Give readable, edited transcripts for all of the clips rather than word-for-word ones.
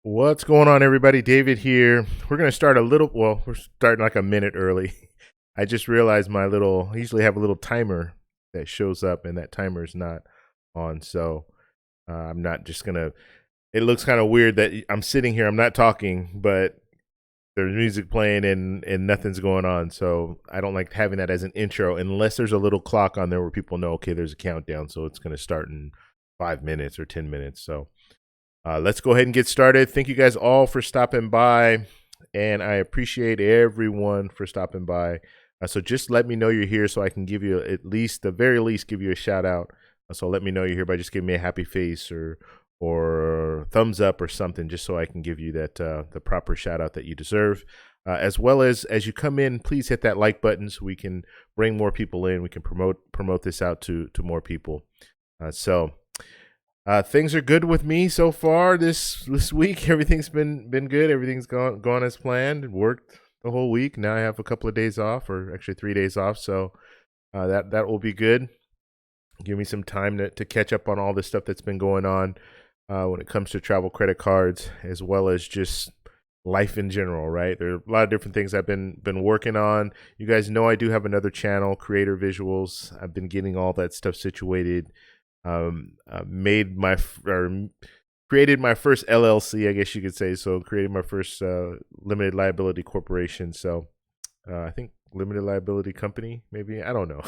What's going on, everybody? David here. We're going to start we're starting like a minute early. I just realized I usually have a little timer that shows up, and that timer is not on. So I'm not just going to, it looks kind of weird that I'm sitting here, I'm not talking, but there's music playing and nothing's going on. So I don't like having that as an intro unless there's a little clock on there where people know, okay, there's a countdown. So it's going to start in 5 minutes or 10 minutes. So let's go ahead and get started. Thank you guys all for stopping by, and I appreciate everyone for stopping by. So just let me know you're here so I can give you the very least, give you a shout out. So let me know you're here by just giving me a happy face or thumbs up or something, just so I can give you that the proper shout out that you deserve. As well as you come in, please hit that like button so we can bring more people in. We can promote this out to more people. Things are good with me so far this week. Everything's been good. Everything's gone as planned. Worked the whole week. Now I have a couple of days off, or actually 3 days off. So that will be good. Give me some time to catch up on all this stuff that's been going on when it comes to travel credit cards, as well as just life in general. Right, there are a lot of different things I've been working on. You guys know I do have another channel, Creator Visuals. I've been getting all that stuff situated. Made my or created my first LLC, I guess you could say. So created my first limited liability corporation. So I think limited liability company, maybe, I don't know.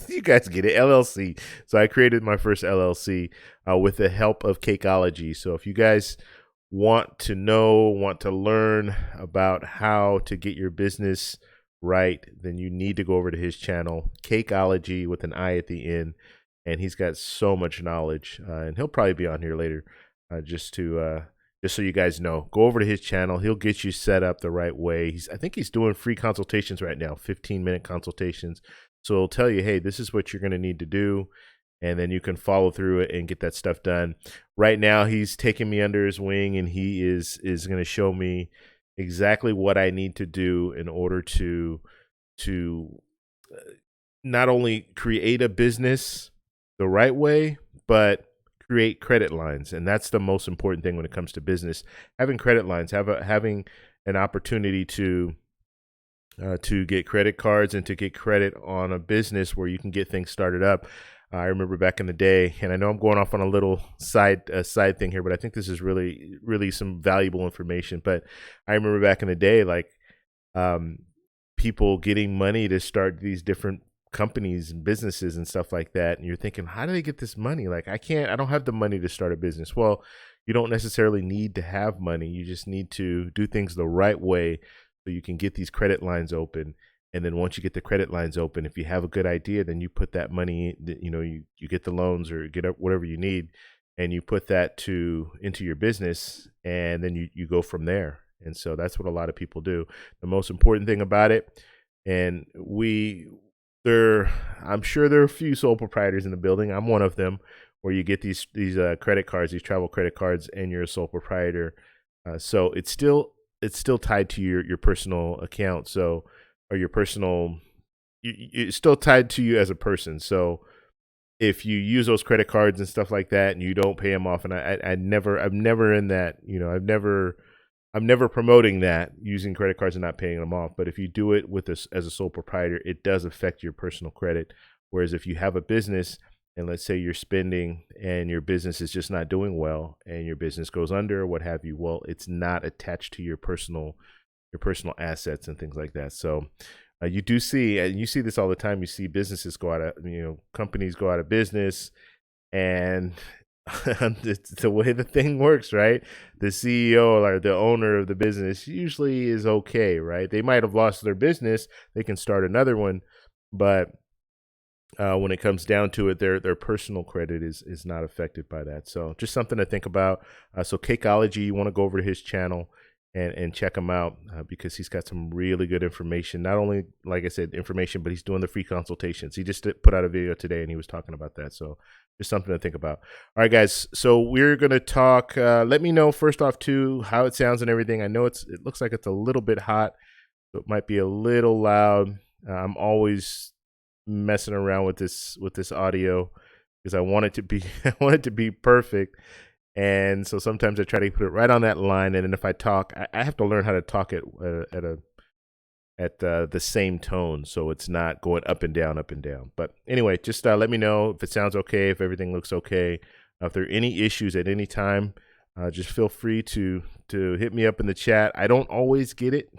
You guys get it, LLC. So I created my first LLC with the help of Cakeology. So if you guys want to learn about how to get your business right, then you need to go over to his channel, Cakeology with an I at the end. And he's got so much knowledge, and he'll probably be on here later, just so you guys know. Go over to his channel; he'll get you set up the right way. I think he's doing free consultations right now, 15-minute consultations. So he'll tell you, hey, this is what you're going to need to do, and then you can follow through it and get that stuff done. Right now, he's taking me under his wing, and he is going to show me exactly what I need to do in order to not only create a business the right way, but create credit lines. And that's the most important thing when it comes to business. Having credit lines, having an opportunity to get credit cards and to get credit on a business where you can get things started up. I remember back in the day, and I know I'm going off on a little side thing here, but I think this is really some valuable information. But I remember back in the day, like people getting money to start these different companies and businesses and stuff like that, and you're thinking, how do they get this money? Like, I don't have the money to start a business. Well, you don't necessarily need to have money. You just need to do things the right way so you can get these credit lines open. And then once you get the credit lines open, if you have a good idea, then you put that money, you get the loans or get up whatever you need, and you put that into your business, and then you go from there. And so that's what a lot of people do. The most important thing about it, and I'm sure there are a few sole proprietors in the building. I'm one of them, where you get these credit cards, these travel credit cards, and you're a sole proprietor. So it's still tied to your personal account. So, or your personal, it's still tied to you as a person. So if you use those credit cards and stuff like that, and you don't pay them off, and I'm never in that, I'm never promoting that, using credit cards and not paying them off. But if you do it with this as a sole proprietor, it does affect your personal credit. Whereas if you have a business, and let's say you're spending and your business is just not doing well, and your business goes under or what have you, well, it's not attached to your personal assets and things like that. So you do see, and you see this all the time, you see businesses go out of, companies go out of business, and it's the way the thing works, right? The CEO or the owner of the business usually is okay, right? They might have lost their business, they can start another one, but when it comes down to it, their personal credit is not affected by that. So just something to think about. So Cakeology, you want to go over to his channel and check him out because he's got some really good information. Not only, like I said, information, but he's doing the free consultations. He just put out a video today, and he was talking about that. So just something to think about. All right, guys. So we're going to talk. Let me know first off, too, how it sounds and everything. I know it looks like it's a little bit hot, so it might be a little loud. I'm always messing around with this audio because I want it to be I want it to be perfect. And so sometimes I try to put it right on that line. And then if I talk, I have to learn how to talk at the same tone, so it's not going up and down, up and down. But anyway, just let me know if it sounds okay, if everything looks okay. If there are any issues at any time, just feel free to hit me up in the chat. I don't always get it.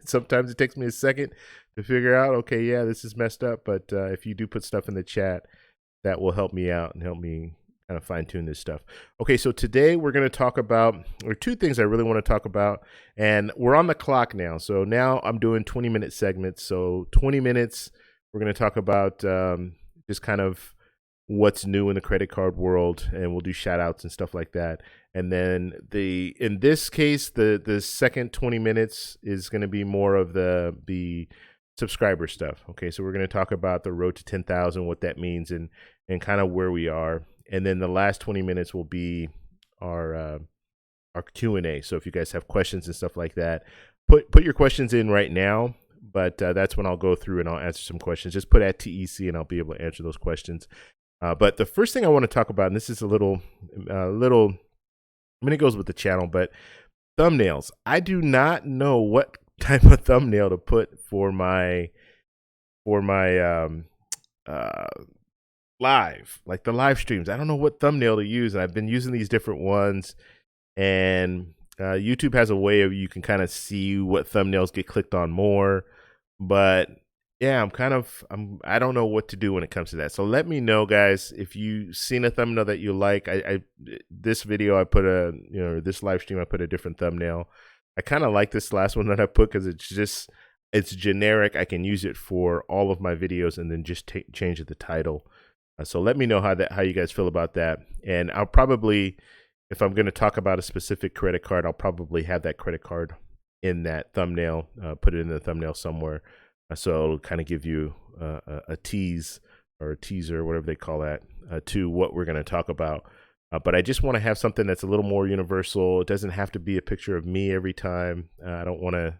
Sometimes it takes me a second to figure out, okay, yeah, this is messed up. But if you do put stuff in the chat, that will help me out and help me kind of fine tune this stuff. Okay, so today we're going to talk about, or two things I really want to talk about, and we're on the clock now. So now I'm doing 20-minute segments. So 20 minutes, we're going to talk about just kind of what's new in the credit card world, and we'll do shout outs and stuff like that. And then in this case, the second 20 minutes is going to be more of the subscriber stuff. Okay, so we're going to talk about the road to 10,000, what that means, and kind of where we are. And then the last 20 minutes will be our Q&A. So if you guys have questions and stuff like that, put your questions in right now. But that's when I'll go through and I'll answer some questions. Just put at TEC and I'll be able to answer those questions. But the first thing I want to talk about, and this is a little, I mean, it goes with the channel, but thumbnails. I do not know what type of thumbnail to put for my live, like the live streams. I don't know what thumbnail to use, and I've been using these different ones. And YouTube has a way of you can kind of see what thumbnails get clicked on more. But yeah, I don't know what to do when it comes to that. So let me know, guys, if you've seen a thumbnail that you like. This video I put this live stream I put a different thumbnail. I kind of like this last one that I put because it's generic. I can use it for all of my videos and then just change the title. So let me know how you guys feel about that. And I'll probably, if I'm going to talk about a specific credit card, I'll probably have that credit card in that thumbnail, put it in the thumbnail somewhere. So it'll kind of give you a tease or a teaser, whatever they call that, to what we're going to talk about. But I just want to have something that's a little more universal. It doesn't have to be a picture of me every time. I don't want to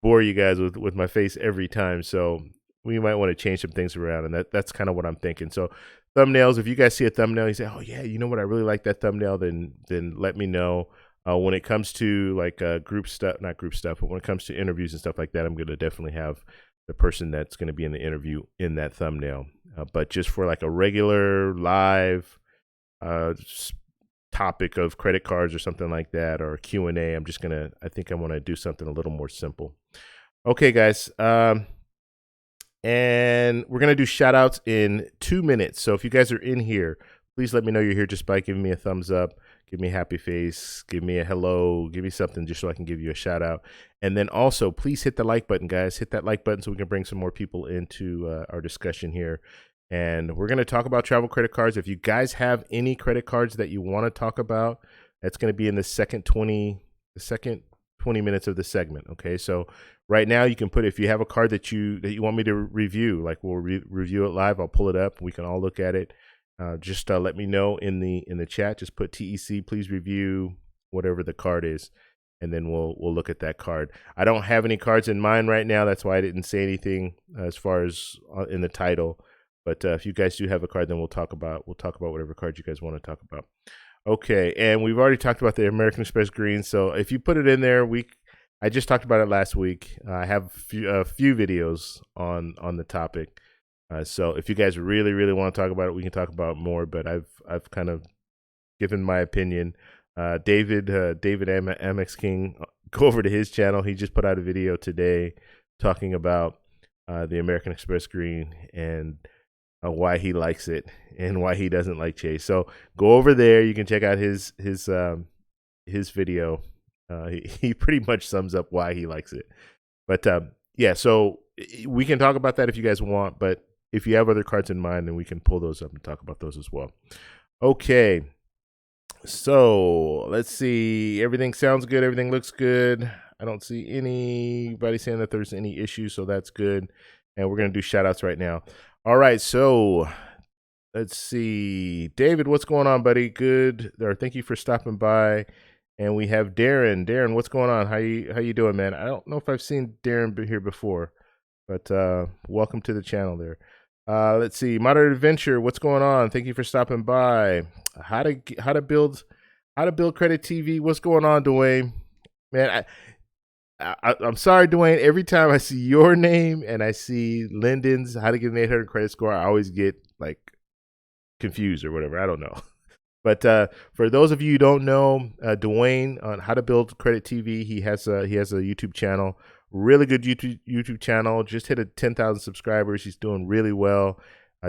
bore you guys with my face every time. So we might want to change some things around, and that's kind of what I'm thinking. So thumbnails, if you guys see a thumbnail, you say, oh yeah, you know what, I really like that thumbnail, then let me know. When it comes to like group stuff, not group stuff, but when it comes to interviews and stuff like that, I'm going to definitely have the person that's going to be in the interview in that thumbnail. But just for like a regular live topic of credit cards or something like that, or Q&A, I think I want to do something a little more simple. Okay, guys. And we're going to do shout outs in 2 minutes. So if you guys are in here, please let me know you're here just by giving me a thumbs up, give me a happy face, give me a hello, give me something just so I can give you a shout out. And then also, please hit the like button, guys. Hit that like button so we can bring some more people into our discussion here. And we're going to talk about travel credit cards. If you guys have any credit cards that you want to talk about, that's going to be in the second 20 minutes of the segment. Okay, so right now you can put, if you have a card that you want me to review, like we'll review it live, I'll pull it up, we can all look at it. Just let me know in the chat. Just put TEC, please review whatever the card is, and then we'll look at that card. I don't have any cards in mind right now. That's why I didn't say anything as far as in the title. But if you guys do have a card, then we'll talk about whatever card you guys want to talk about. Okay, and we've already talked about the American Express Green. So if you put it in there, I just talked about it last week. I have a few videos on the topic. So if you guys really, really want to talk about it, we can talk about more. But I've kind of given my opinion. David Amex King, go over to his channel. He just put out a video today talking about the American Express Green and why he likes it and why he doesn't like Chase. So go over there. You can check out his video. He pretty much sums up why he likes it. But yeah, so we can talk about that if you guys want. But if you have other cards in mind, then we can pull those up and talk about those as well. Okay. So let's see. Everything sounds good. Everything looks good. I don't see anybody saying that there's any issues, so that's good. And we're going to do shout outs right now. All right, so let's see. David, what's going on, buddy? Good. Thank you for stopping by. And we have Darren. Darren, what's going on? How you doing, man? I don't know if I've seen Darren here before, but welcome to the channel there. Let's see, Modern Adventure. What's going on? Thank you for stopping by. How to build credit TV. What's going on, Dwayne? Man, I'm sorry, Dwayne. Every time I see your name and I see Lyndon's how to get an 800 credit score, I always get like confused or whatever. I don't know. But for those of you who don't know, Dwayne on how to build credit TV, he has a YouTube channel, really good YouTube channel. Just hit 10,000 subscribers. He's doing really well.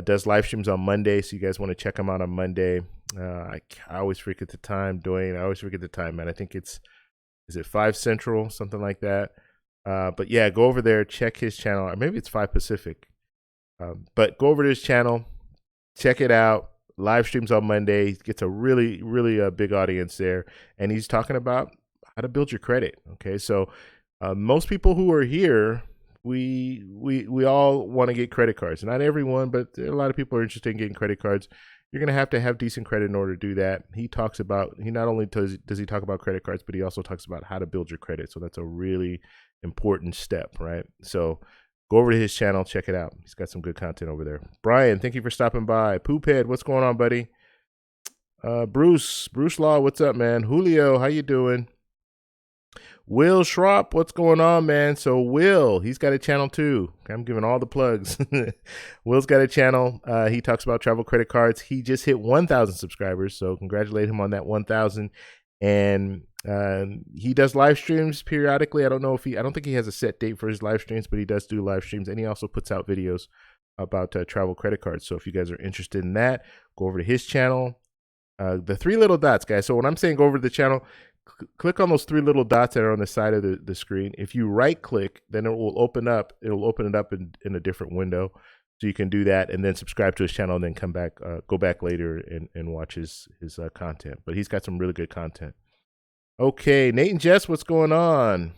Does live streams on Monday, so you guys want to check him out on Monday. I always forget the time, Dwayne. I always forget the time, man. I think is it 5 Central, something like that. But yeah, go over there, check his channel, or maybe it's 5 Pacific. But go over to his channel, check it out. Live streams on Monday. He gets a really, really big audience there, and he's talking about how to build your credit. Okay, so most people who are here, we all want to get credit cards. Not everyone, but a lot of people are interested in getting credit cards. You're going to have decent credit in order to do that. He not only does he talk about credit cards, but he also talks about how to build your credit. So that's a really important step, right? So go over to his channel, check it out. He's got some good content over there. Brian, thank you for stopping by. Poophead, what's going on, buddy? Bruce Law, what's up, man? Julio, how you doing? Will Schropp, what's going on, man? So Will, he's got a channel too. I'm giving all the plugs. Will's got a channel. He talks about travel credit cards. He just hit 1,000 subscribers, so congratulate him on that 1,000. And he does live streams periodically. I don't think he has a set date for his live streams, but he does do live streams, and he also puts out videos about travel credit cards. So if you guys are interested in that, go over to his channel. The 3 little dots, guys. So when I'm saying go over to the channel, click on those 3 little dots that are on the side of the screen. If you right click, then it will open up. It'll open it up in a different window. So you can do that and then subscribe to his channel and then come back, go back later and watch his content. But he's got some really good content. Okay, Nate and Jess, what's going on?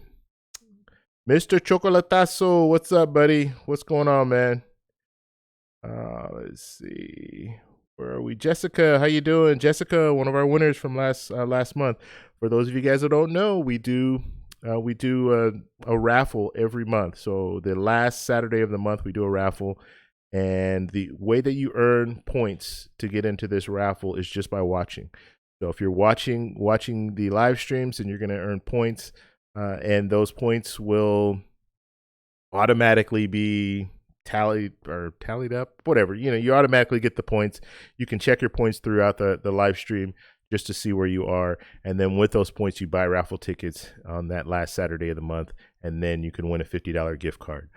Mr. Chocolatazo, what's up, buddy? What's going on, man? Let's see. Where are we? Jessica, how you doing? Jessica, one of our winners from last month. For those of you guys that don't know, we do a raffle every month. So the last Saturday of the month, we do a raffle. And the way that you earn points to get into this raffle is just by watching. So if you're watching the live streams, then you're going to earn points, and those points will automatically be tallied up, whatever. You automatically get the points. You can check your points throughout the live stream just to see where you are. And then with those points, you buy raffle tickets on that last Saturday of the month, and then you can win a $50 gift card.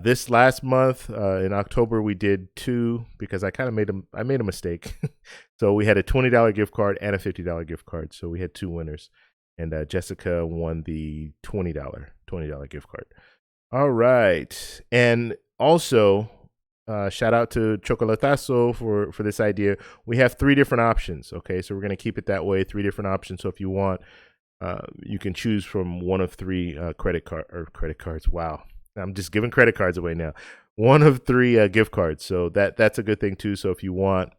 This last month, in October, we did 2 because I made a mistake. So we had a $20 gift card and a $50 gift card. So we had 2 winners, and Jessica won the $20 gift card. All right. And also, shout out to Chocolatazo for this idea. We have 3 different options. Okay, so we're going to keep it that way. 3 different options. So if you want, you can choose from one of 3 credit cards. Wow, I'm just giving credit cards away now. One of 3 gift cards. So that's a good thing too. So if you want,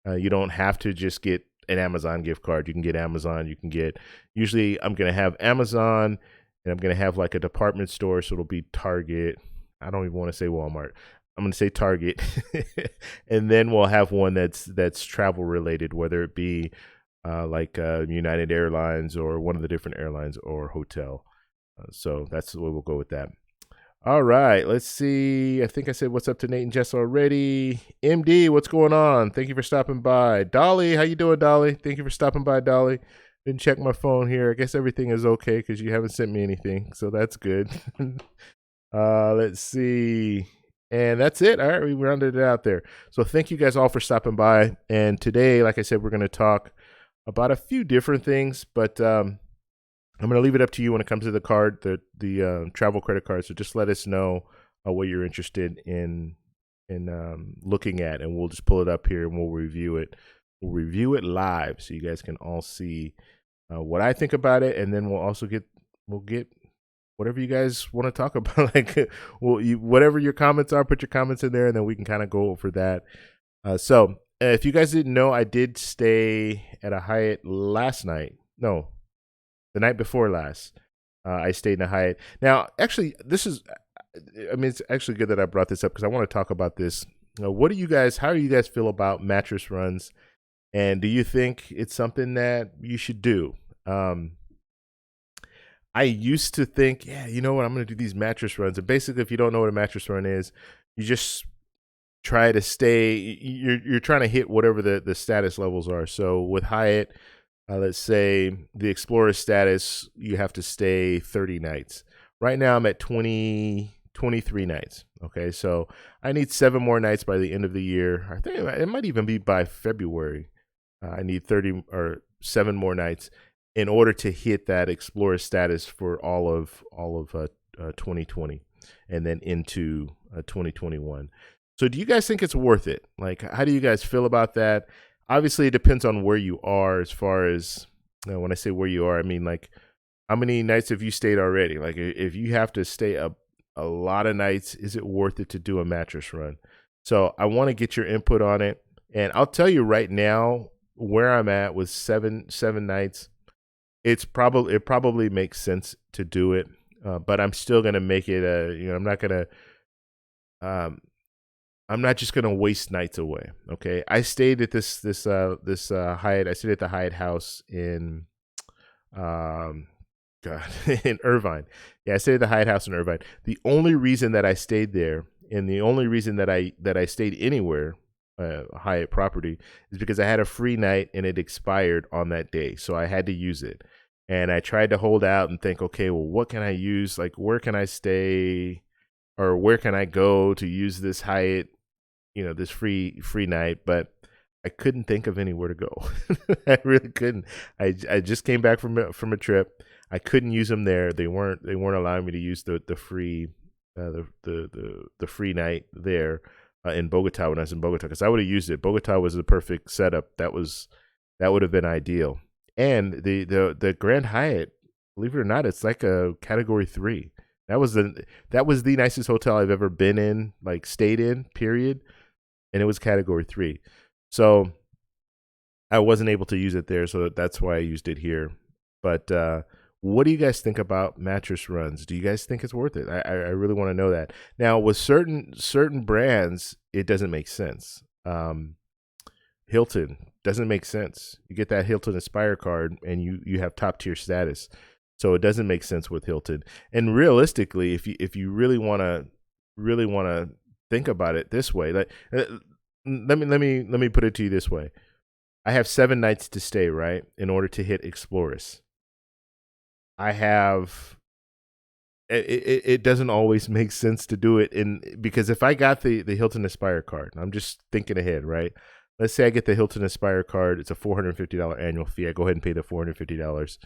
you don't have to just get an Amazon gift card. You can get Amazon. You can get. Usually, I'm going to have Amazon, and I'm going to have like a department store. So it'll be Target. I don't even want to say Walmart. I'm going to say Target. And then we'll have one that's travel related, whether it be like United Airlines or one of the different airlines or hotel. So that's what we'll go with that. All right, let's see. I think I said what's up to Nate and Jess already. MD, what's going on? Thank you for stopping by. Dolly, how you doing, Dolly? Thank you for stopping by, Dolly. Didn't check my phone here. I guess everything is okay because you haven't sent me anything, so that's good. Let's see. And that's it. All right, we rounded it out there. So thank you guys all for stopping by. And today, like I said, we're going to talk about a few different things, but I'm going to leave it up to you when it comes to the card, the travel credit card. So just let us know what you're interested in looking at, and we'll just pull it up here and we'll review it. We'll review it live so you guys can all see what I think about it, and then we'll get whatever you guys want to talk about. Like, whatever your comments are, put your comments in there, and then we can kind of go over that. So if you guys didn't know, I did stay at a Hyatt last night. No, the night before last. I stayed in a Hyatt. Now, actually, it's actually good that I brought this up because I want to talk about this What do you guys? How do you guys feel about mattress runs? And do you think it's something that you should do? Um, I used to think, yeah, you know what, I'm going to do these mattress runs. And basically, if you don't know what a mattress run is, you just try to stay. You're trying to hit whatever the status levels are. So with Hyatt, let's say the Explorer status, you have to stay 30 nights. Right now, I'm at 23 nights. Okay, so I need 7 more nights by the end of the year. I think it might even be by February. I need 30 or 7 more nights in order to hit that Explorer status for all of 2020 and then into 2021. So do you guys think it's worth it? Like, how do you guys feel about that? Obviously, it depends on where you are. As far as when I say where you are, I mean like how many nights have you stayed already? Like if you have to stay a lot of nights, is it worth it to do a mattress run? So I want to get your input on it, and I'll tell you right now where I'm at with seven nights. It probably makes sense to do it, but I'm still gonna make it a. I'm not just gonna waste nights away. Okay, I stayed at this Hyatt. I stayed at the Hyatt House in um, God, in Irvine. Yeah, I stayed at the Hyatt House in Irvine. The only reason that I stayed there, and the only reason that I stayed anywhere, Hyatt property, is because I had a free night and it expired on that day, so I had to use it. And I tried to hold out and think, okay, well, what can I use? Like, where can I stay, or where can I go to use this Hyatt, this free night? But I couldn't think of anywhere to go. I really couldn't. I just came back from a trip. I couldn't use them there. They weren't allowing me to use the free the free night there in Bogota when I was in Bogota, because I would have used it. Bogota was the perfect setup. That would have been ideal. And the Grand Hyatt, believe it or not, it's like a category 3. That was the nicest hotel I've ever been in, like stayed in, period. And it was category 3. So I wasn't able to use it there, so that's why I used it here. But what do you guys think about mattress runs? Do you guys think it's worth it? I really want to know that. Now, with certain brands, it doesn't make sense. Hilton doesn't make sense. You get that Hilton Aspire card, and you have top tier status, so it doesn't make sense with Hilton. And realistically, if you really want to think about it this way, like let me put it to you this way. I have 7 nights to stay, right, in order to hit Explorers. I have it doesn't always make sense to do it because if I got the Hilton Aspire card, I'm just thinking ahead, right? Let's say I get the Hilton Aspire card. It's a $450 annual fee. I go ahead and pay the $450.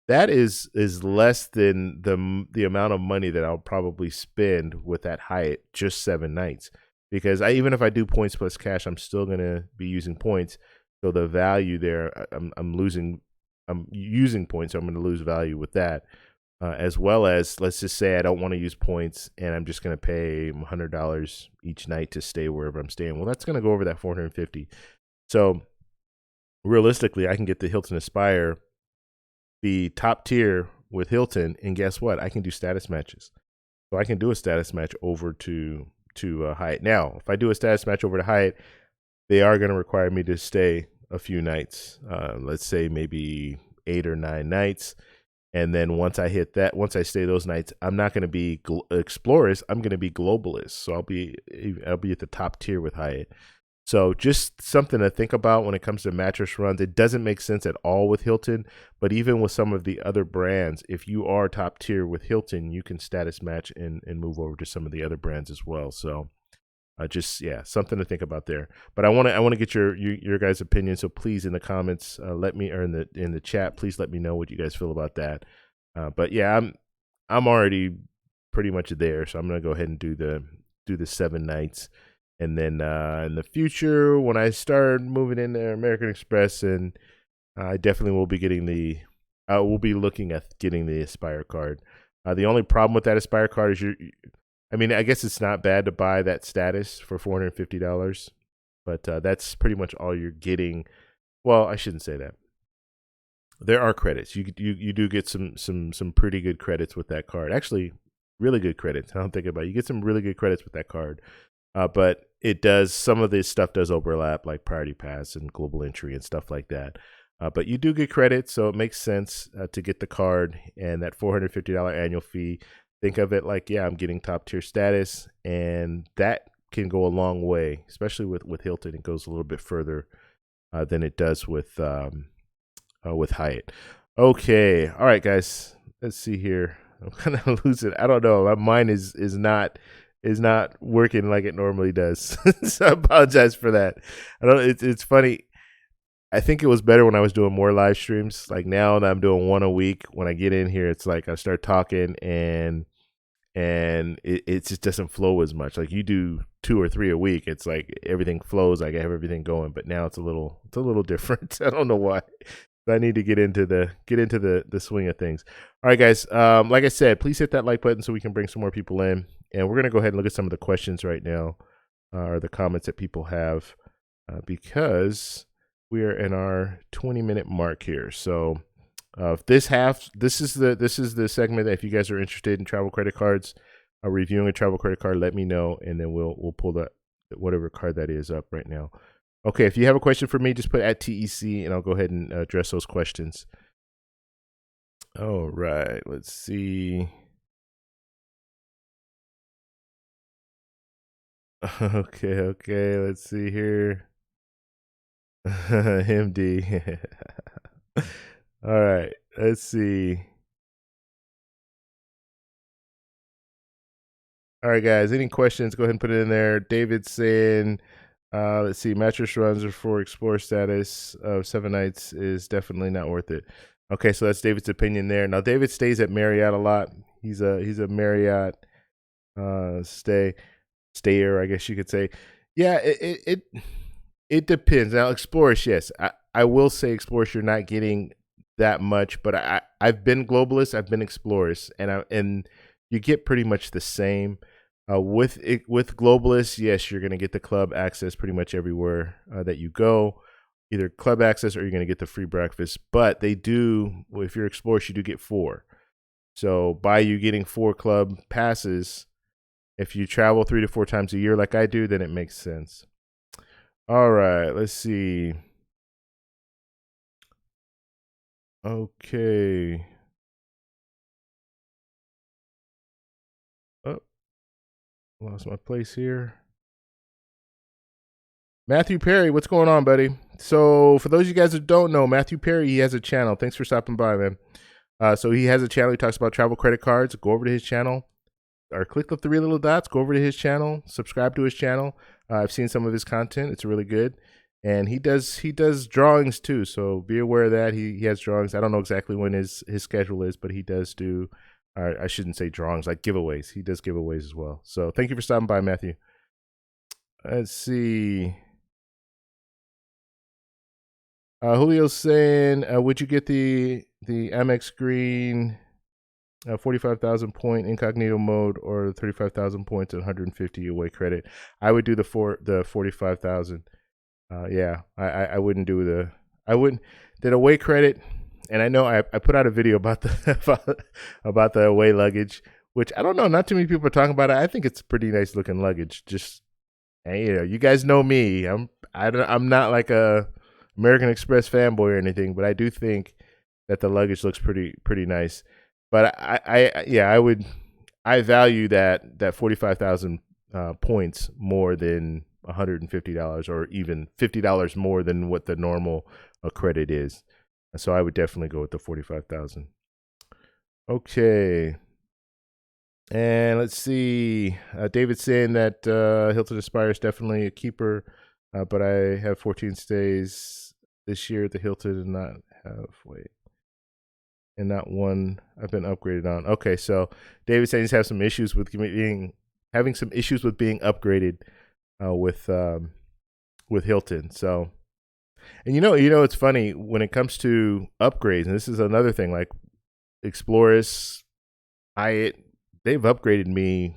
That is less than the amount of money that I'll probably spend with that Hyatt just 7 nights. Because even if I do points plus cash, I'm still gonna be using points. So the value there, I'm using points, so I'm going to lose value with that. As well as, let's just say I don't want to use points and I'm just going to pay $100 each night to stay wherever I'm staying. Well, that's going to go over that $450. So realistically, I can get the Hilton Aspire, the top tier with Hilton, and guess what? I can do status matches. So I can do a status match over to Hyatt. Now, if I do a status match over to Hyatt, they are going to require me to stay a few nights, let's say maybe 8 or 9 nights. And then once I stay those nights, I'm not going to be Explorers. I'm going to be Globalists. So I'll be at the top tier with Hyatt. So just something to think about when it comes to mattress runs. It doesn't make sense at all with Hilton, but even with some of the other brands, if you are top tier with Hilton, you can status match and move over to some of the other brands as well. So something to think about there. But I want to get your guys' opinion. So please, in the comments, let me, or in the chat, please let me know what you guys feel about that. But yeah, I'm already pretty much there, so I'm gonna go ahead and do the 7 nights, and then in the future when I start moving into American Express, and I definitely will be we'll be looking at getting the Aspire card. The only problem with that Aspire card is I guess it's not bad to buy that status for $450, but that's pretty much all you're getting. Well, I shouldn't say that. There are credits. You do get some pretty good credits with that card. Actually, really good credits. I don't think about it. You get some really good credits with that card. But it does, some of this stuff does overlap, like Priority Pass and Global Entry and stuff like that. But you do get credit, so it makes sense to get the card, and that $450 annual fee. Think of it like, yeah, I'm getting top tier status, and that can go a long way, especially with Hilton. It goes a little bit further than it does with Hyatt. Okay, all right, guys. Let's see here. I'm kind of losing. I don't know. My mind is not working like it normally does. So I apologize for that. I don't. It's funny. I think it was better when I was doing more live streams. Like now that I'm doing one a week, when I get in here, it's like I start talking and it just doesn't flow as much. Like you do 2 or 3 a week, it's like everything flows. Like I have everything going, but now it's a little different. I don't know why. But I need to get into the swing of things. All right, guys. Like I said, please hit that like button so we can bring some more people in. And we're gonna go ahead and look at some of the questions right now, or the comments that people have, because we are in our 20-minute mark here. So this is the segment that if you guys are interested in travel credit cards, reviewing a travel credit card, let me know, and then we'll pull that whatever card that is up right now. Okay, if you have a question for me, just put at TEC, and I'll go ahead and address those questions. All right, let's see. Okay, let's see here. MD. All right, let's see. All right, guys, any questions, go ahead and put it in there. David's saying, let's see, mattress runs for Explorer status of 7 nights is definitely not worth it. Okay, so that's David's opinion there. Now, David stays at Marriott a lot. He's a Marriott stayer, I guess you could say. Yeah, it depends. Now, Explorers, yes, I will say Explorers, you're not getting that much, but I've been Globalists, I've been Explorers, and you get pretty much the same. With Globalists, yes, you're going to get the club access pretty much everywhere that you go, either club access or you're going to get the free breakfast. But they do, if you're Explorers, you do get 4. So by you getting 4 club passes, if you travel 3 to 4 times a year like I do, then it makes sense. All right, let's see. Okay. Oh, lost my place here. Matthew Perry, what's going on, buddy? So for those of you guys that don't know, Matthew Perry, he has a channel. Thanks for stopping by, man. So he has a channel. He talks about travel credit cards. Go over to his channel, or click the 3 little dots. Go over to his channel. Subscribe to his channel. I've seen some of his content. It's really good. And he does drawings too. So be aware of that. He has drawings. I don't know exactly when his schedule is, but he does do, I shouldn't say drawings, like giveaways. He does giveaways as well. So thank you for stopping by, Matthew. Let's see. Julio's saying, would you get the Amex Green 45,000 point incognito mode or 35,000 points and 150 away credit? I would do the 45,000. Yeah, I wouldn't do the away credit. And I know I put out a video about about the away luggage, which I don't know, not too many people are talking about it. I think it's pretty nice looking luggage. Just, and, you guys know me. I'm not like a American Express fanboy or anything, but I do think that the luggage looks pretty nice. But I value that 45,000 points more than $150 or even $50 more than what the normal credit is. So I would definitely go with the 45,000. Okay. And let's see. David's saying that Hilton Aspire is definitely a keeper, but I have 14 stays this year at the Hilton and not one I've been upgraded on. Okay, so David's saying he's having some issues with being upgraded with Hilton. So, and it's funny when it comes to upgrades, and this is another thing, like Explorers, they've upgraded me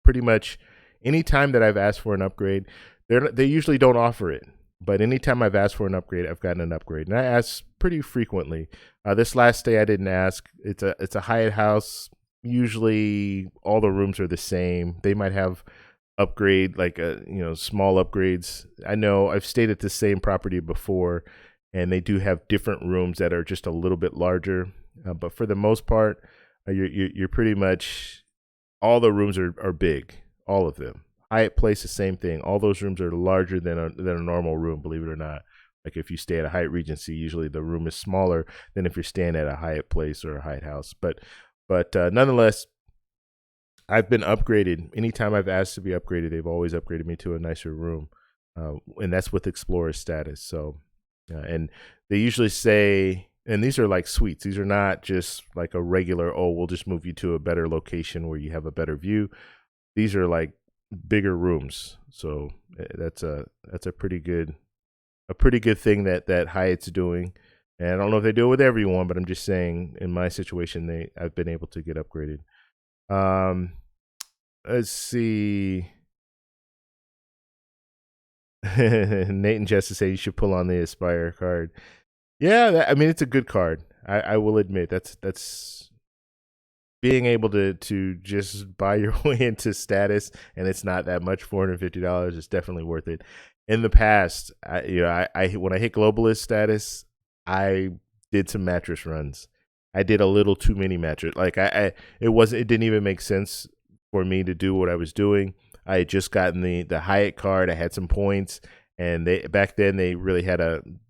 pretty much anytime that I've asked for an upgrade. They usually don't offer it, but anytime I've asked for an upgrade, I've gotten an upgrade, and I ask pretty frequently. This last stay I didn't ask. It's a Hyatt house. Usually all the rooms are the same. They might have upgrade, like small upgrades. I know I've stayed at the same property before, and they do have different rooms that are just a little bit larger. But for the most part, you're pretty much all the rooms are big, all of them. Hyatt Place, the same thing. All those rooms are larger than a normal room, believe it or not. Like if you stay at a Hyatt Regency, usually the room is smaller than if you're staying at a Hyatt Place or a Hyatt House. But nonetheless, I've been upgraded. Anytime I've asked to be upgraded, they've always upgraded me to a nicer room, and that's with Explorer status. So, and they usually say, and these are like suites. These are not just like a regular, oh, we'll just move you to a better location where you have a better view. These are like bigger rooms. So that's a pretty good thing that Hyatt's doing. And I don't know if they do it with everyone, but I'm just saying in my situation, I've been able to get upgraded. Let's see. Nate and Justice say you should pull on the Aspire card. Yeah, I mean it's a good card. I will admit that's being able to just buy your way into status, and it's not that much. $450 is definitely worth it. In the past, I when I hit globalist status, I did some mattress runs. I did a little too many mattress. Like it didn't even make sense for me to do what I was doing. I had just gotten the Hyatt card. I had some points, and back then they really had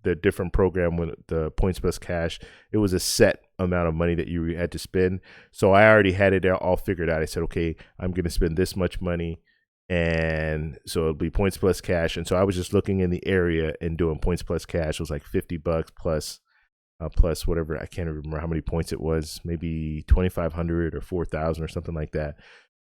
the different program with the points plus cash. It was a set amount of money that you had to spend. So I already had it all figured out. I said, okay, I'm going to spend this much money, and so it'll be points plus cash. And so I was just looking in the area and doing points plus cash. It was like $50 plus whatever. I can't remember how many points it was, maybe 2,500 or 4,000 or something like that.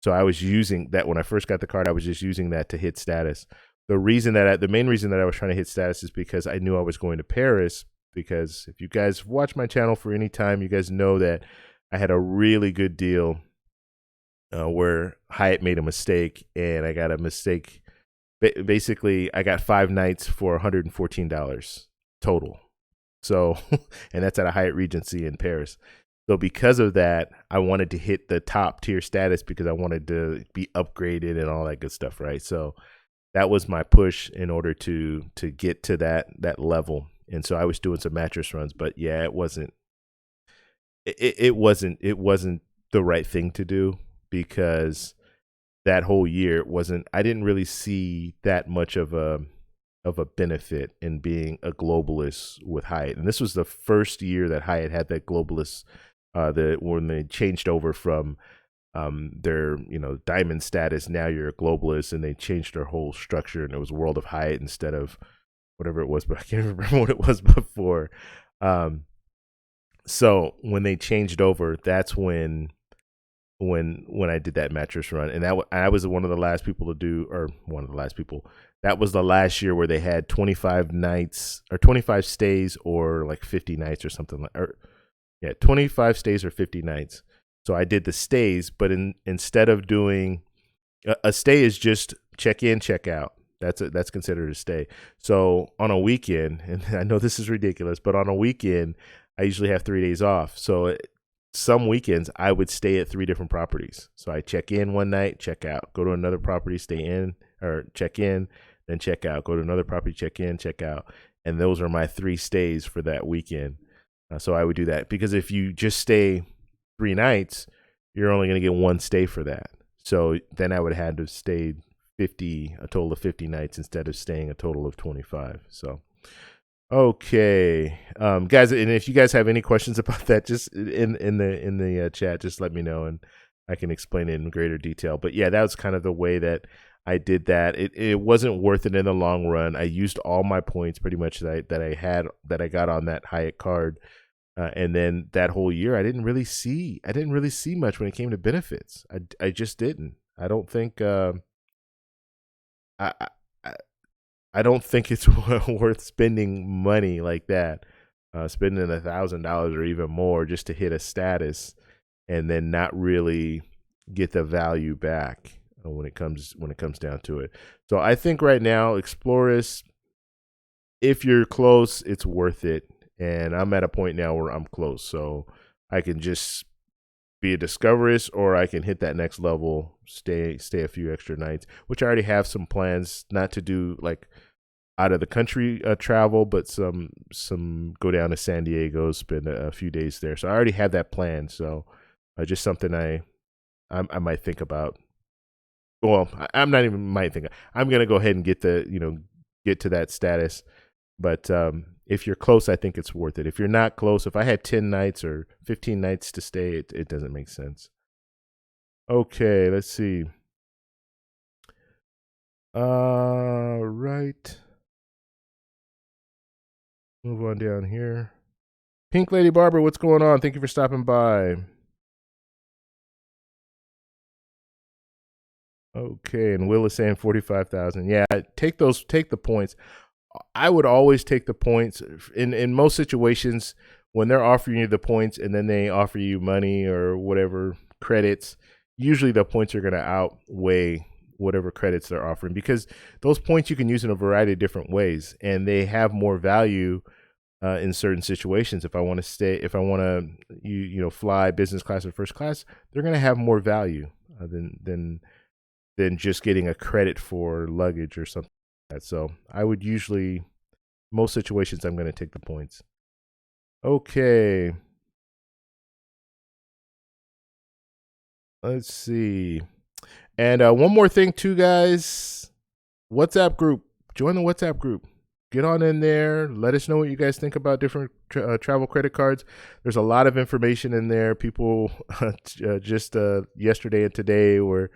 So I was using that when I first got the card. I was just using that to hit status. The main reason that I was trying to hit status is because I knew I was going to Paris. Because if you guys watch my channel for any time, you guys know that I had a really good deal where Hyatt made a mistake, and I got a mistake. Basically, I got 5 nights for $114 total. So, and that's at a Hyatt Regency in Paris. So because of that, I wanted to hit the top tier status because I wanted to be upgraded and all that good stuff, right? So that was my push in order to get to that level. And so I was doing some mattress runs, but yeah, it wasn't the right thing to do because that whole year I didn't really see that much of a benefit in being a globalist with Hyatt. And this was the first year that Hyatt had that globalist, when they changed over from their diamond status. Now you're a globalist, and they changed their whole structure, and it was World of Hyatt instead of whatever it was, but I can't remember what it was before. So when they changed over, that's when I did that mattress run, and I was one of the last people to do, or one of the last people. That was the last year where they had 25 nights or 25 stays or like 50 nights or something 25 stays or 50 nights. So I did the stays, but instead of doing a stay is just check in, check out. That's considered a stay. So on a weekend, and I know this is ridiculous, but on a weekend, I usually have 3 days off. So some weekends I would stay at 3 different properties. So I check in one night, check out, go to another property, stay in, or check in, then check out, go to another property, check in, check out. And those are my 3 stays for that weekend. So I would do that because if you just stay 3 nights, you're only going to get 1 stay for that. So then I would have had to stay a total of 50 nights instead of staying a total of 25. So, okay, guys, and if you guys have any questions about that, just in the chat, just let me know and I can explain it in greater detail. But yeah, that was kind of the way that I did that. It wasn't worth it in the long run. I used all my points pretty much that I got on that Hyatt card. And then that whole year, I didn't really see much when it came to benefits. I just didn't. I don't think I don't think it's worth spending money like that, spending $1,000 or even more just to hit a status, and then not really get the value back when it comes down to it. So I think right now, Exploris, if you're close, it's worth it. And I'm at a point now where I'm close, so I can just be a discoverist, or I can hit that next level, stay a few extra nights, which I already have some plans, not to do like out of the country travel, but some go down to San Diego, spend a few days there. So I already had that plan. So just something I might think about. Well, I'm not even might think. I'm gonna go ahead and get get to that status. But if you're close, I think it's worth it. If you're not close, if I had 10 nights or 15 nights to stay, it doesn't make sense. Okay, let's see. Right. Move on down here. Pink Lady Barber, what's going on? Thank you for stopping by. Okay, and Will is saying 45,000. Yeah, take the points. I would always take the points in most situations when they're offering you the points and then they offer you money or whatever credits. Usually the points are going to outweigh whatever credits they're offering, because those points you can use in a variety of different ways, and they have more value in certain situations. If I want to fly business class or first class, they're going to have more value than just getting a credit for luggage or something like that. So I would usually, most situations, I'm going to take the points. Okay. Let's see. And one more thing too, guys. WhatsApp group. Join the WhatsApp group. Get on in there. Let us know what you guys think about different travel credit cards. There's a lot of information in there. People just yesterday and today were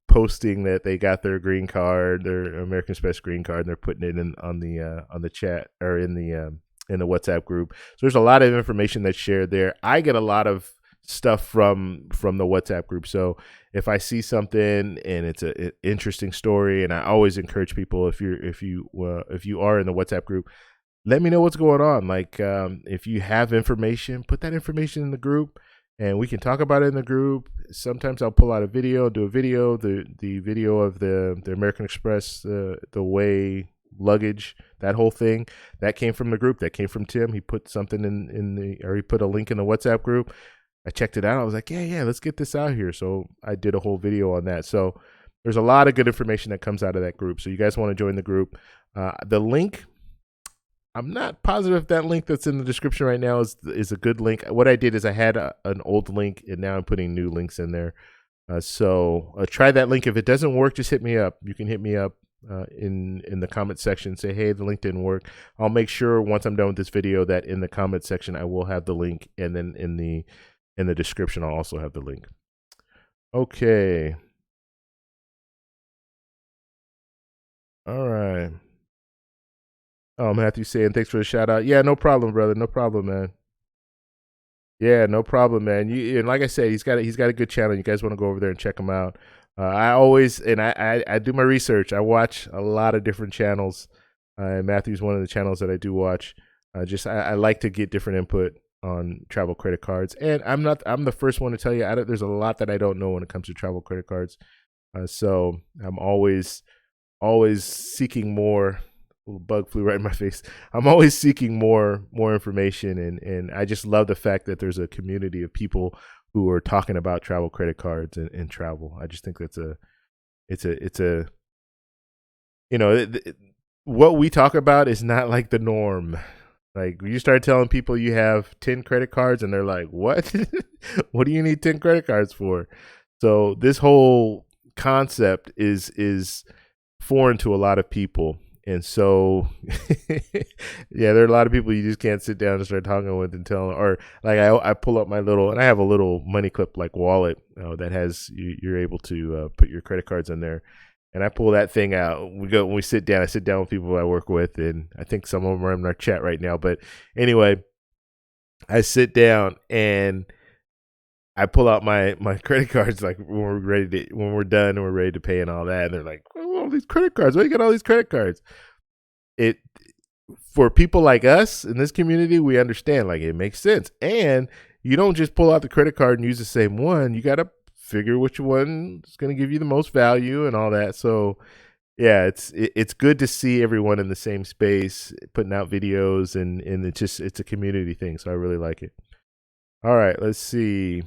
posting that they got their green card, their American Express green card, and they're putting it in on the chat or in the WhatsApp group. So there's a lot of information that's shared there. I get a lot of stuff from the WhatsApp group. So if I see something and it's an interesting story, and I always encourage people, if you are in the WhatsApp group, let me know what's going on. Like if you have information, put that information in the group, and we can talk about it in the group. Sometimes I'll pull out a video, do a video, the video of the American Express, the way luggage, that whole thing, that came from the group. That came from Tim. He put something he put a link in the WhatsApp group. I checked it out. I was like, yeah, let's get this out here. So I did a whole video on that. So there's a lot of good information that comes out of that group. So you guys want to join the group. The link, I'm not positive if that link that's in the description right now is a good link. What I did is I had an old link, and now I'm putting new links in there. So try that link. If it doesn't work, just hit me up. You can hit me up in the comment section. Say, hey, the link didn't work. I'll make sure once I'm done with this video that in the comment section I will have the link, and then in the description I'll also have the link. Okay. All right. Oh, Matthew saying thanks for the shout out. Yeah, no problem, brother. No problem, man. Yeah, no problem, man. And like I said, he's got a good channel. You guys want to go over there and check him out. I always, and I do my research. I watch a lot of different channels. And Matthew's one of the channels that I do watch. I like to get different input on travel credit cards. And I'm the first one to tell you, there's a lot that I don't know when it comes to travel credit cards. So I'm always seeking more. A little bug flew right in my face. I'm always seeking more information, and I just love the fact that there's a community of people who are talking about travel credit cards and travel. I just think it's a what we talk about is not like the norm. Like, you start telling people you have 10 credit cards and they're like, what? What do you need 10 credit cards for? So this whole concept is foreign to a lot of people. And so, yeah, there are a lot of people you just can't sit down and start talking with and tell, or like I pull up my and I have a little money clip like wallet that has, you're able to put your credit cards in there. And I pull that thing out. When we sit down, I sit down with people I work with, and I think some of them are in our chat right now. But anyway, I sit down and I pull out my credit cards, like when we're done and we're ready to pay and all that. And they're like, oh, all these credit cards. Why you got all these credit cards? For people like us in this community, we understand, like, it makes sense. And you don't just pull out the credit card and use the same one. You got to figure which one is going to give you the most value and all that. So yeah, it's good to see everyone in the same space putting out videos, and it's a community thing. So I really like it. All right, let's see.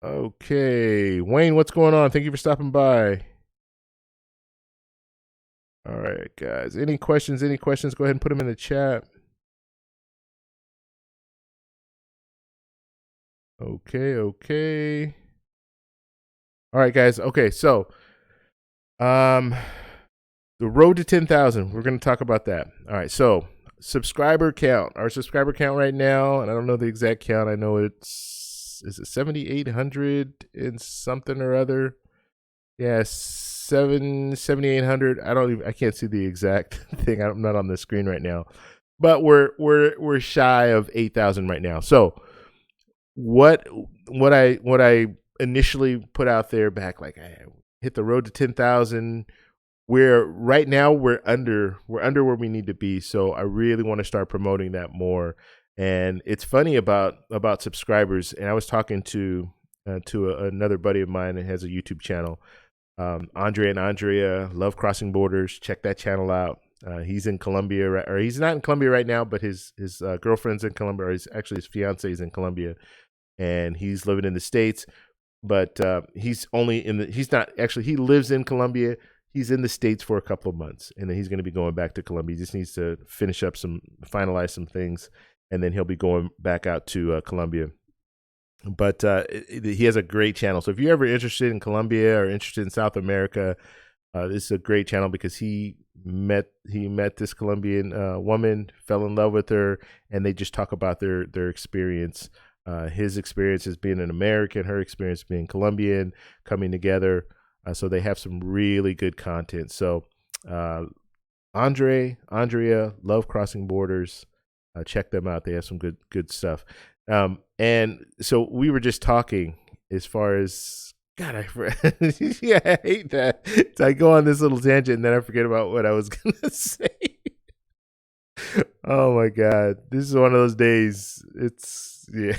Okay, Wayne, what's going on? Thank you for stopping by. All right, guys. Any questions? Any questions? Go ahead and put them in the chat. Okay. All right, guys. Okay, so the road to 10,000. We're going to talk about that. All right, so subscriber count. Our subscriber count right now, and I don't know the exact count. I know is it 7,800 and something or other. Yeah, 7,800. I can't see the exact thing. I'm not on the screen right now, but we're shy of 8,000 right now. So what I initially put out there back, like I hit the road to 10,000. Right now we're under where we need to be. So I really want to start promoting that more. And it's funny about subscribers. And I was talking to another buddy of mine that has a YouTube channel. Andre and Andrea love crossing borders. Check that channel out. He's in Colombia, or he's not in Colombia right now, but his girlfriend's in Colombia, or his fiance is in Colombia, and he's living in the States. But he's not actually. He lives in Colombia. He's in the States for a couple of months, and then he's going to be going back to Colombia. He just needs to finalize some things, and then he'll be going back out to Colombia. But he has a great channel. So if you're ever interested in Colombia or interested in South America, this is a great channel because he met this Colombian woman, fell in love with her, and they just talk about their experience. His experience as being an American, her experience being Colombian, coming together. So they have some really good content. So Andrea, love crossing borders. Check them out. They have some good stuff. And so we were just talking as far as God, I hate that. So I go on this little tangent and then I forget about what I was gonna say. Oh my God, this is one of those days. Yeah.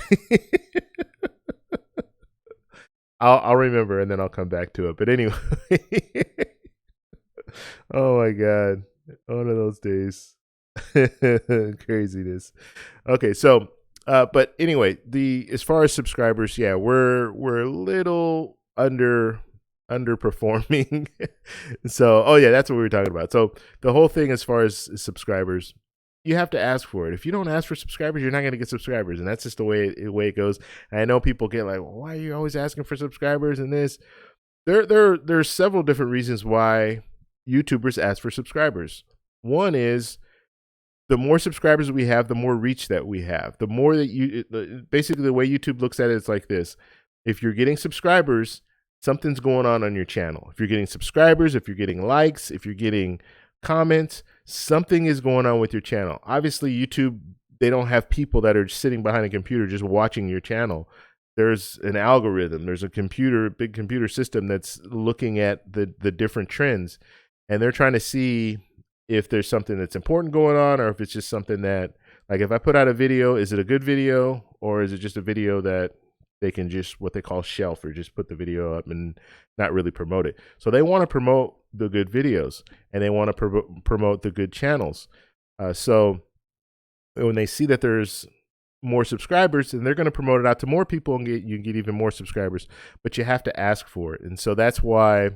I'll remember and then I'll come back to it. But anyway, oh my God, one of those days. Craziness. Okay, so but anyway, as far as subscribers, yeah, we're a little underperforming. So, oh yeah, that's what we were talking about. So the whole thing as far as subscribers, you have to ask for it. If you don't ask for subscribers, you're not going to get subscribers, and that's just the way it goes. And I know people get like, well, why are you always asking for subscribers and this? There's several different reasons why YouTubers ask for subscribers. One is the more subscribers we have, the more reach that we have. The more that basically the way YouTube looks at it is like this. If you're getting subscribers, something's going on your channel. If you're getting subscribers, if you're getting likes, if you're getting comments, something is going on with your channel. Obviously, YouTube, they don't have people that are sitting behind a computer just watching your channel. There's an algorithm. There's a big computer system that's looking at the different trends, and they're trying to see if there's something that's important going on, or if it's just something that, like, if I put out a video, is it a good video, or is it just a video that they can just what they call shelf, or just put the video up and not really promote it? So they want to promote the good videos, and they want to promote the good channels. So when they see that there's more subscribers, and they're going to promote it out to more people, and you get even more subscribers, but you have to ask for it. And so that's why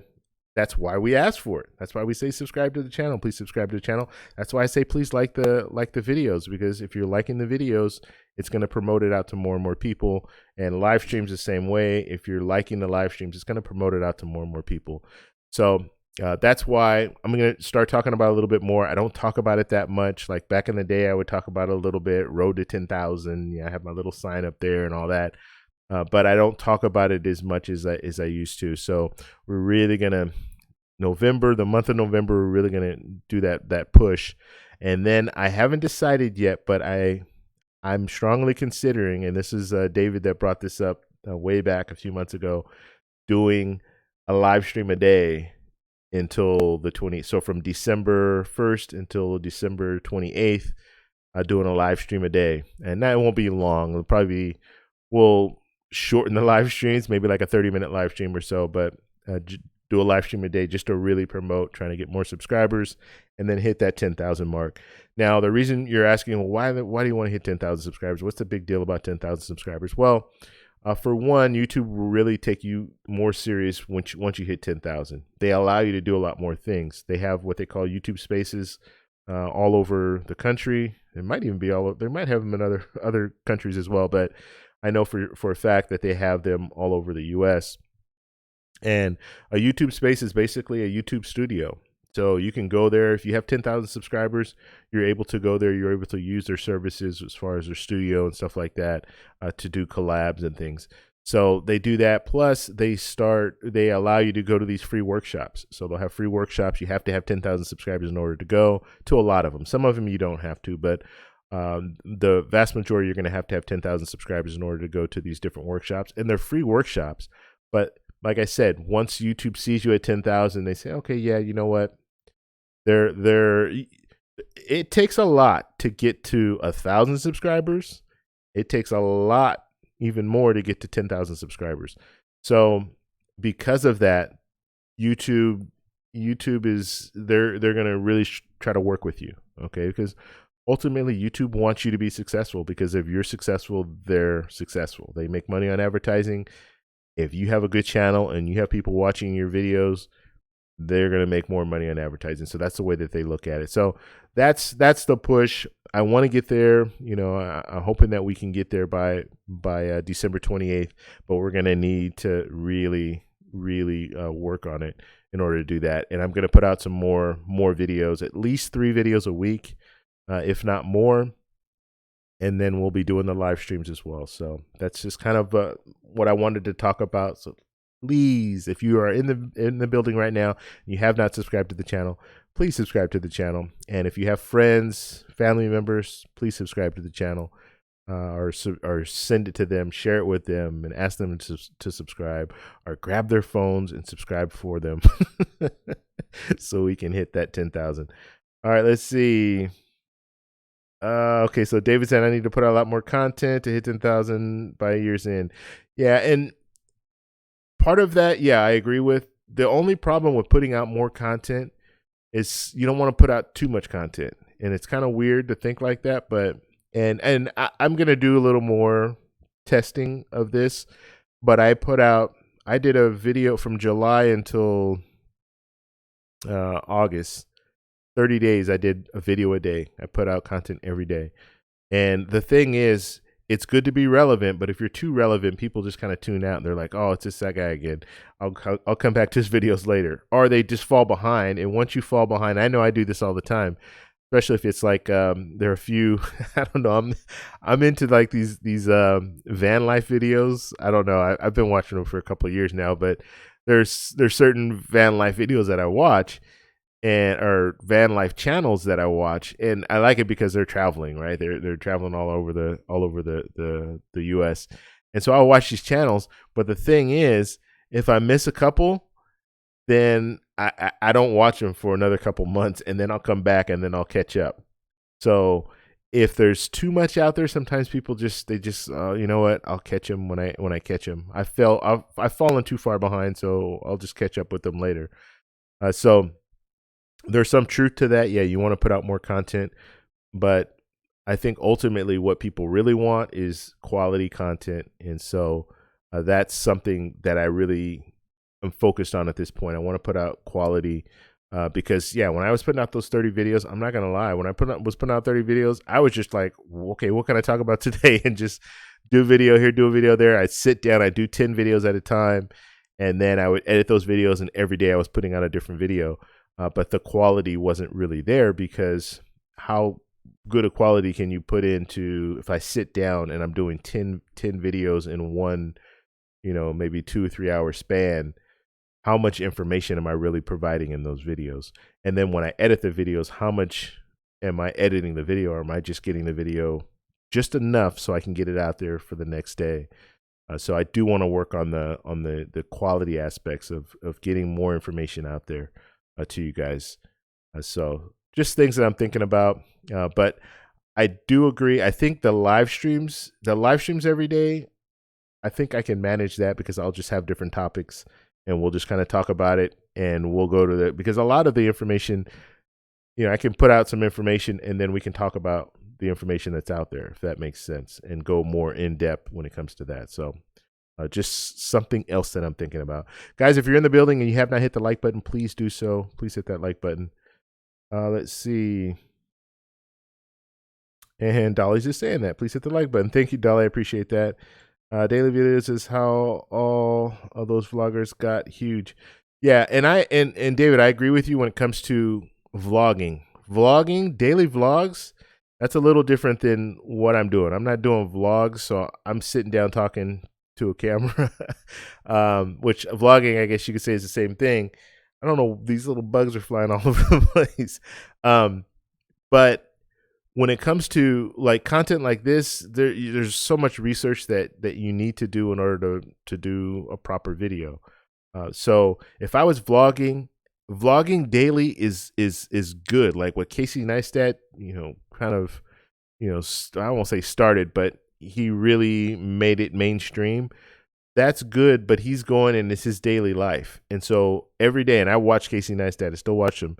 we ask for it. That's why we say subscribe to the channel. Please subscribe to the channel. That's why I say please like the videos, because if you're liking the videos, it's going to promote it out to more and more people. And live streams the same way. If you're liking the live streams, it's going to promote it out to more and more people. So that's why I'm going to start talking about it a little bit more. I don't talk about it that much. Like back in the day, I would talk about it a little bit. Road to 10,000. Yeah, I have my little sign up there and all that. But I don't talk about it as much as I used to. So we're really gonna the month of November, we're really gonna do that push. And then I haven't decided yet, but I'm strongly considering, and this is David that brought this up way back a few months ago, doing a live stream a day until the 20th. So from December 1st until December 28th, doing a live stream a day, and that won't be long. It'll probably we'll shorten the live streams, maybe like a 30-minute live stream or so, but do a live stream a day just to really promote, trying to get more subscribers, and then hit that 10,000 mark. Now, the reason you're asking, well, why do you want to hit 10,000 subscribers? What's the big deal about 10,000 subscribers? Well, For one, YouTube will really take you more serious once you hit 10,000. They allow you to do a lot more things. They have what they call YouTube Spaces all over the country. It might even be all. They might have them in other countries as well, but I know for a fact that they have them all over the U.S. And a YouTube Space is basically a YouTube studio. So you can go there. If you have 10,000 subscribers, you're able to go there. You're able to use their services as far as their studio and stuff like that to do collabs and things. So they do that. Plus, they allow you to go to these free workshops. So they'll have free workshops. You have to have 10,000 subscribers in order to go to a lot of them. Some of them you don't have to, but the vast majority you're going to have 10,000 subscribers in order to go to these different workshops. And they're free workshops. But like I said, once YouTube sees you at 10,000, they say, okay, yeah, you know what? It takes a lot to get to 1,000 subscribers. It takes a lot, even more, to get to 10,000 subscribers. So because of that, YouTube is they're gonna really try to work with you, okay? Because ultimately, YouTube wants you to be successful, because if you're successful, they're successful. They make money on advertising. If you have a good channel and you have people watching your videos, they're going to make more money on advertising. So that's the way that they look at it. So that's the push. I want to get there. You know, I'm hoping that we can get there by December 28th, but we're going to need to really work on it in order to do that. And I'm going to put out some more videos, at least 3 videos a week, if not more. And then we'll be doing the live streams as well. So that's just kind of what I wanted to talk about. So please, if you are in the building right now and you have not subscribed to the channel, please subscribe to the channel. And if you have friends, family members, please subscribe to the channel, or send it to them, share it with them, and ask them to subscribe, or grab their phones and subscribe for them so we can hit that 10,000. All right, let's see. Okay, so David said I need to put out a lot more content to hit 10,000 by year's end. Yeah, and part of that, yeah, I agree with. The only problem with putting out more content is you don't want to put out too much content. And it's kind of weird to think like that, but I'm going to do a little more testing of this, but I did a video from July until August. 30 days, I did a video a day. I put out content every day. And the thing is, it's good to be relevant, but if you're too relevant, people just kind of tune out and they're like, oh, it's just that guy again. I'll come back to his videos later. Or they just fall behind. And once you fall behind, I know I do this all the time, especially if it's like there are a few, I don't know, I'm into like these van life videos. I don't know. I've been watching them for a couple of years now, but there's certain van life videos that I watch, or van life channels that I watch, and I like it because they're traveling, right? They're traveling all over the US. And so I'll watch these channels, but the thing is, if I miss a couple, then I don't watch them for another couple months, and then I'll come back and then I'll catch up. So if there's too much out there, sometimes people you know what, I'll catch them when I catch them. I've fallen too far behind, so I'll just catch up with them later. So there's some truth to that. Yeah, you want to put out more content, but I think ultimately what people really want is quality content. And so that's something that I really am focused on at this point. I want to put out quality because, yeah, when I was putting out those 30 videos, I'm not going to lie. When I was putting out 30 videos, I was just like, okay, what can I talk about today? And just do a video here, do a video there. I'd sit down, I'd do 10 videos at a time, and then I would edit those videos, and every day I was putting out a different video. But the quality wasn't really there, because how good a quality can you put into, if I sit down and I'm doing 10 videos in one, maybe 2 or 3 hour span, how much information am I really providing in those videos? And then when I edit the videos, how much am I editing the video, or am I just getting the video just enough so I can get it out there for the next day? So I do want to work on the quality aspects of getting more information out there to you guys. So just things that I'm thinking about. But I do agree. I think the live streams every day, I think I can manage that, because I'll just have different topics and we'll just kind of talk about it, and we'll go to because a lot of the information, I can put out some information and then we can talk about the information that's out there, if that makes sense, and go more in depth when it comes to that. So Just something else that I'm thinking about. Guys, if you're in the building and you have not hit the like button, please do so. Please hit that like button. Let's see. And Dolly's just saying that. Please hit the like button. Thank you, Dolly. I appreciate that. Daily videos is how all of those vloggers got huge. Yeah, and David, I agree with you when it comes to vlogging. Vlogging, daily vlogs, that's a little different than what I'm doing. I'm not doing vlogs, so I'm sitting down talking to a camera. Which vlogging, I guess you could say, is the same thing. I don't know, these little bugs are flying all over the place. But when it comes to like content like this, there's so much research that you need to do in order to do a proper video. So if I was vlogging daily is good. Like what Casey Neistat, kind of, I won't say started, but he really made it mainstream. That's good, but he's going and it's his daily life. And so every day, and I watch Casey Neistat, I still watch him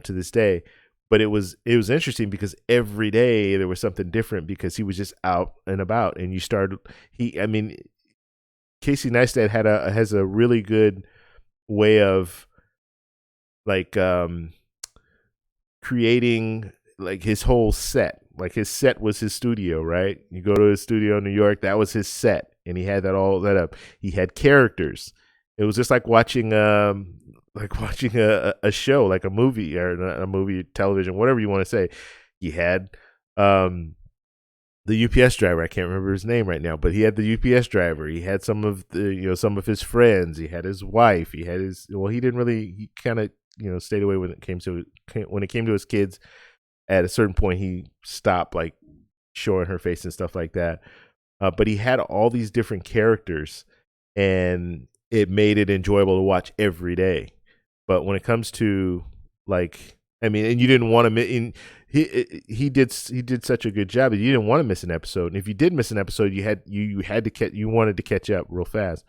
to this day. But it was interesting because every day there was something different because he was just out and about. And Casey Neistat has a really good way of like creating like his whole set. Like his set was his studio, right? You go to his studio in New York, that was his set, and he had that all set up. He had characters. It was just like watching a show, like a movie or a movie, television, whatever you want to say. He had the UPS driver. I can't remember his name right now, but he had the UPS driver. He had some of some of his friends. He had his wife. He had he kind of stayed away when it came to his kids. At a certain point, he stopped like showing her face and stuff like that. But he had all these different characters, and it made it enjoyable to watch every day. But when it comes to and you didn't want to he did such a good job that you didn't want to miss an episode. And if you did miss an episode, you wanted to catch up real fast.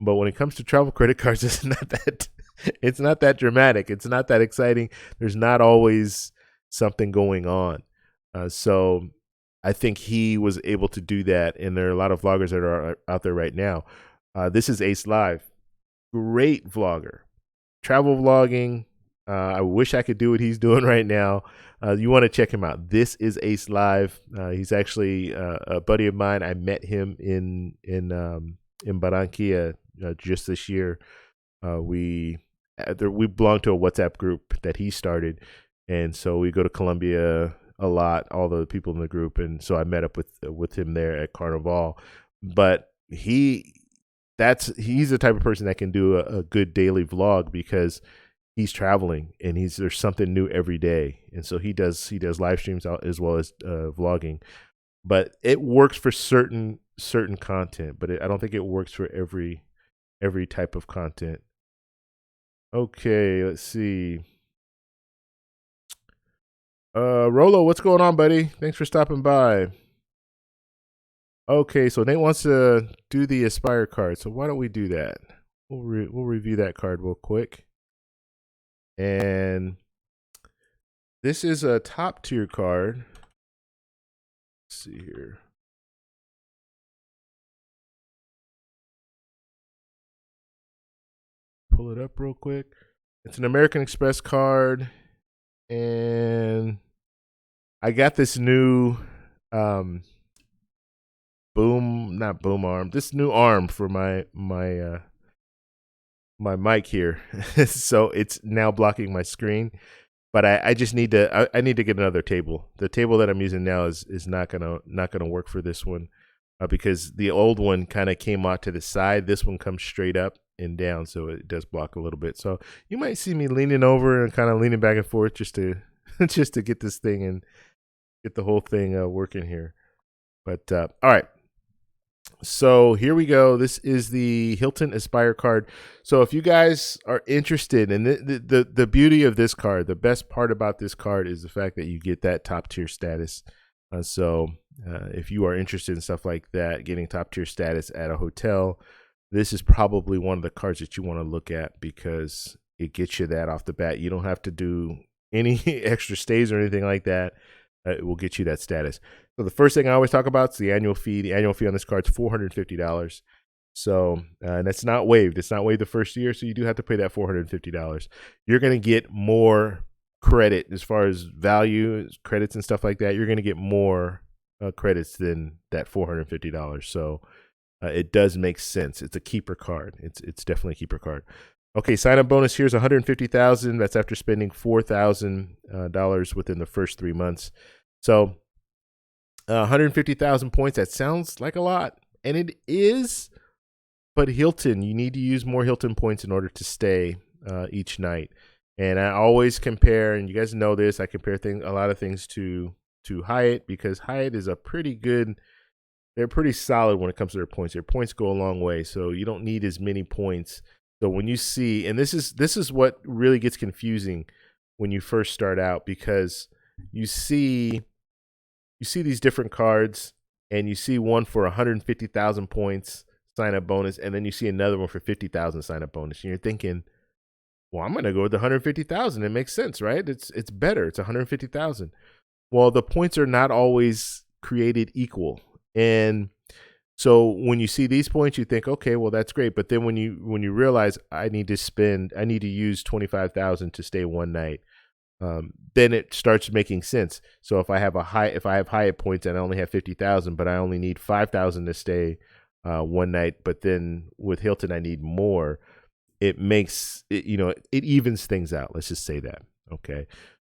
But when it comes to travel credit cards, it's not that dramatic. It's not that exciting. There's not always something going on. So I think he was able to do that, and there are a lot of vloggers that are out there right now. This is Ace Live. Great vlogger. Travel vlogging. I wish I could do what he's doing right now. You want to check him out. This is Ace Live. He's actually a buddy of mine. I met him in Barranquilla just this year. We belong to a WhatsApp group that he started, and so we go to Colombia a lot, all the people in the group, and so I met up with him there at Carnival. But he's the type of person that can do a good daily vlog because he's traveling and there's something new every day, and so he does live streams out as well as vlogging. But it works for certain content, but I don't think it works for every type of content. Okay, let's see. Rolo, what's going on, buddy? Thanks for stopping by. Okay, so Nate wants to do the Aspire card, so why don't we do that? We'll review that card real quick. And this is a top tier card. Let's see here. Pull it up real quick. It's an American Express card, and I got this new this new arm for my mic here. So it's now blocking my screen, but I just need to get another table. The table that I'm using now is not gonna work for this one because the old one kind of came out to the side. This one comes straight up and down, so it does block a little bit. So you might see me leaning over and kind of leaning back and forth just to get this thing and get the whole thing working here. But all right. So here we go. This is the Hilton Aspire card. So if you guys are interested in the beauty of this card, the best part about this card is the fact that you get that top tier status. So if you are interested in stuff like that, getting top tier status at a hotel, this is probably one of the cards that you want to look at because it gets you that off the bat. You don't have to do any extra stays or anything like that. It will get you that status. So the first thing I always talk about is the annual fee. The annual fee on this card is $450. So, and that's not waived. It's not waived the first year, so you do have to pay that $450. You're going to get more credit as far as value, credits and stuff like that. You're going to get more credits than that $450. So it does make sense. It's a keeper card. It's definitely a keeper card. Okay, sign up bonus here is $150,000. That's after spending $4,000 within the first 3 months. So 150,000 points. That sounds like a lot, and it is. But Hilton, you need to use more Hilton points in order to stay each night. And I always compare, and you guys know this, I compare a lot of things to Hyatt, because Hyatt is a pretty good, they're pretty solid when it comes to their points. Their points go a long way, so you don't need as many points. So when you see, and this is what really gets confusing when you first start out, because you see these different cards, and you see one for 150,000 points sign up bonus, and then you see another one for 50,000 sign up bonus, and you're thinking, well, I'm gonna go with the 150,000. It makes sense, right? It's better. It's 150,000. Well, the points are not always created equal, and so when you see these points, you think, okay, well, that's great. But then when you realize I need to use 25,000 to stay one night, then it starts making sense. So if I have Hyatt points and I only have 50,000, but I only need 5,000 to stay one night, but then with Hilton I need more, it makes it, it evens things out. Let's just say that. Okay.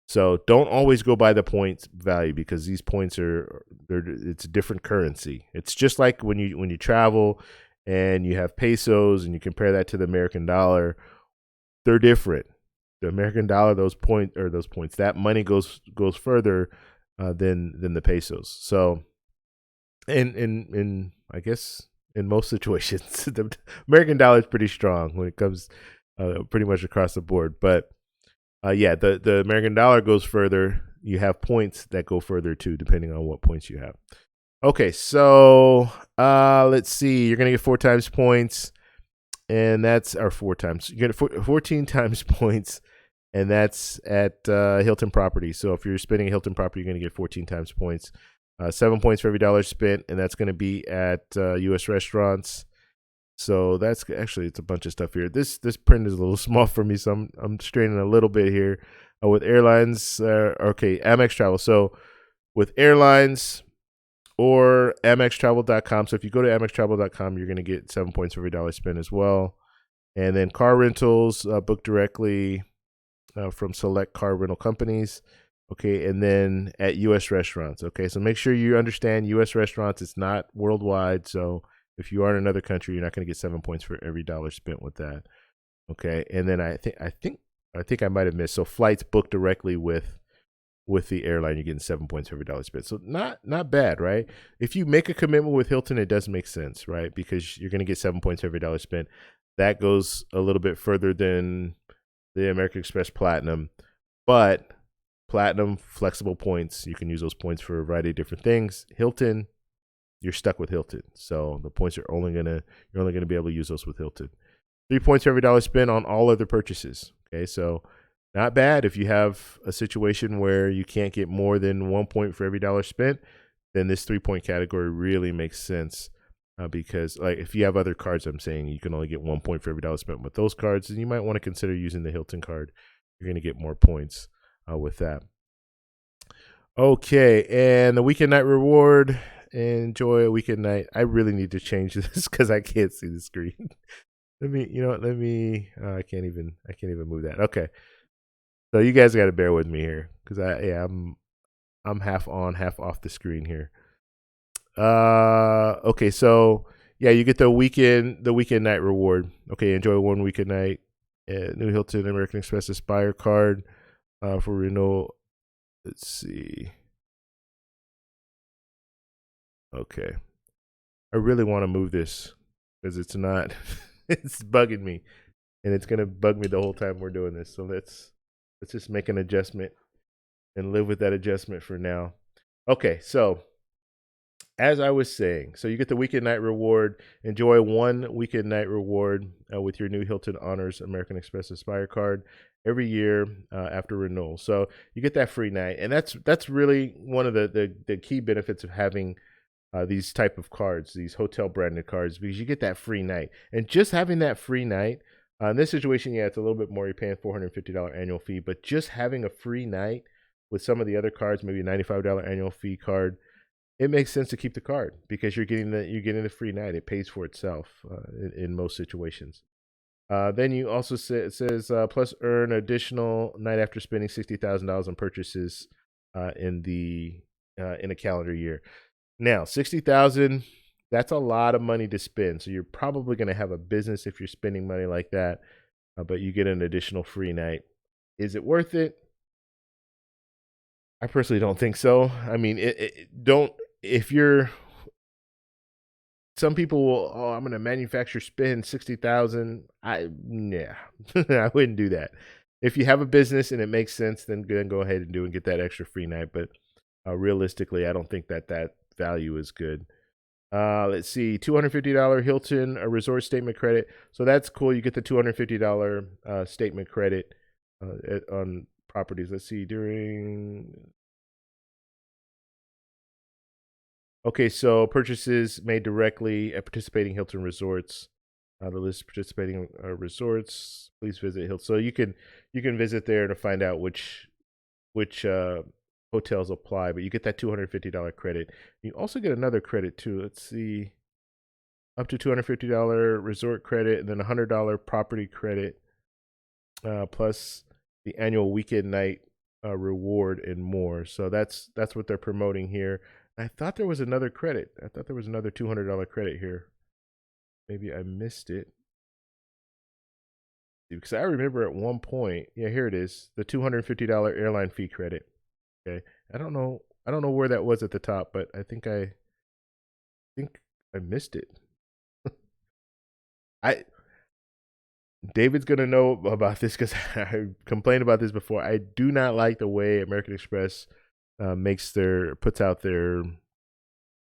So don't always go by the points value, because these points it's a different currency. It's just like when you travel and you have pesos and you compare that to the American dollar, they're different. The American dollar, those points, that money goes further than the pesos. So in I guess in most situations, the American dollar is pretty strong when it comes pretty much across the board. But yeah, the American dollar goes further. You have points that go further too, depending on what points you have. Okay, so let's see. You're going to get 4 times points, and that's our 4 times. You get 14 times points, and that's at Hilton property. So if you're spending a Hilton property, you're going to get 14 times points. 7 points for every dollar spent, and that's going to be at U.S. restaurants. So that's actually, it's a bunch of stuff here. This print is a little small for me, so I'm straining a little bit here. With airlines, okay, Amex Travel. So with airlines or AmexTravel.com. So if you go to AmexTravel.com, you're going to get 7 points for every dollar spent as well. And then car rentals, book directly from select car rental companies. Okay, and then at U.S. restaurants. Okay, so make sure you understand U.S. restaurants. It's not worldwide. So if you are in another country, you're not going to get 7 points for every dollar spent with that. Okay, and then I think I might have missed. So flights booked directly with the airline, you're getting 7 points for every dollar spent. So not bad, right? If you make a commitment with Hilton, it does make sense, right? Because you're going to get 7 points for every dollar spent. That goes a little bit further than the American Express Platinum, but Platinum, flexible points. You can use those points for a variety of different things. Hilton, you're stuck with Hilton. So the points you're only gonna be able to use those with Hilton. 3 points for every dollar spent on all other purchases. Okay, so not bad. If you have a situation where you can't get more than 1 point for every dollar spent, then this 3-point category really makes sense. Because like if you have other cards, I'm saying you can only get 1 point for every dollar spent with those cards, and you might want to consider using the Hilton card. You're going to get more points with that. Okay, and the weekend night reward. Enjoy a weekend night. I really need to change this because I can't see the screen. I can't even move that. Okay, so you guys got to bear with me here because I'm half on, half off the screen here. Okay, so yeah, you get the weekend night reward. Okay, enjoy one weekend night. New Hilton American Express Aspire card for renewal. Let's see. Okay, I really want to move this because it's not. It's bugging me, and it's gonna bug me the whole time we're doing this. So let's just make an adjustment and live with that adjustment for now. Okay, so as I was saying, so you get the weekend night reward. Enjoy one weekend night reward with your new Hilton Honors American Express Aspire card every year after renewal. So you get that free night, and that's really one of the key benefits of having these type of cards, these hotel branded cards, because you get that free night. And just having that free night, in this situation, yeah, it's a little bit more. You're paying $450 annual fee, but just having a free night with some of the other cards, maybe a $95 annual fee card, it makes sense to keep the card because you're getting the free night. It pays for itself in most situations. Then you also it says plus earn additional night after spending $60,000 on purchases in a calendar year. Now 60,000, that's a lot of money to spend. So you're probably going to have a business if you're spending money like that, but you get an additional free night. Is it worth it? I personally don't think so. I mean, don't if you're. Some people will. Oh, I'm going to manufacture spend 60,000. Yeah, I wouldn't do that. If you have a business and it makes sense, then go ahead and do and get that extra free night. But realistically, I don't think that value is good. Let's see, $250 Hilton a resort statement credit. So that's cool. You get the $250 statement credit on properties. Let's see, okay, so purchases made directly at participating Hilton resorts. The list of participating resorts. Please visit Hilton. So you can visit there to find out which hotels apply, but you get that $250 credit. You also get another credit too. Let's see, up to $250 resort credit, and then $100 property credit, plus the annual weekend night reward and more. So that's what they're promoting here. I thought there was another credit. I thought there was another $200 credit here. Maybe I missed it. Because I remember at one point, yeah, here it is, the $250 airline fee credit. Okay, I don't know where that was at the top, but I think I missed it. David's gonna know about this because I complained about this before. I do not like the way American Express puts out their.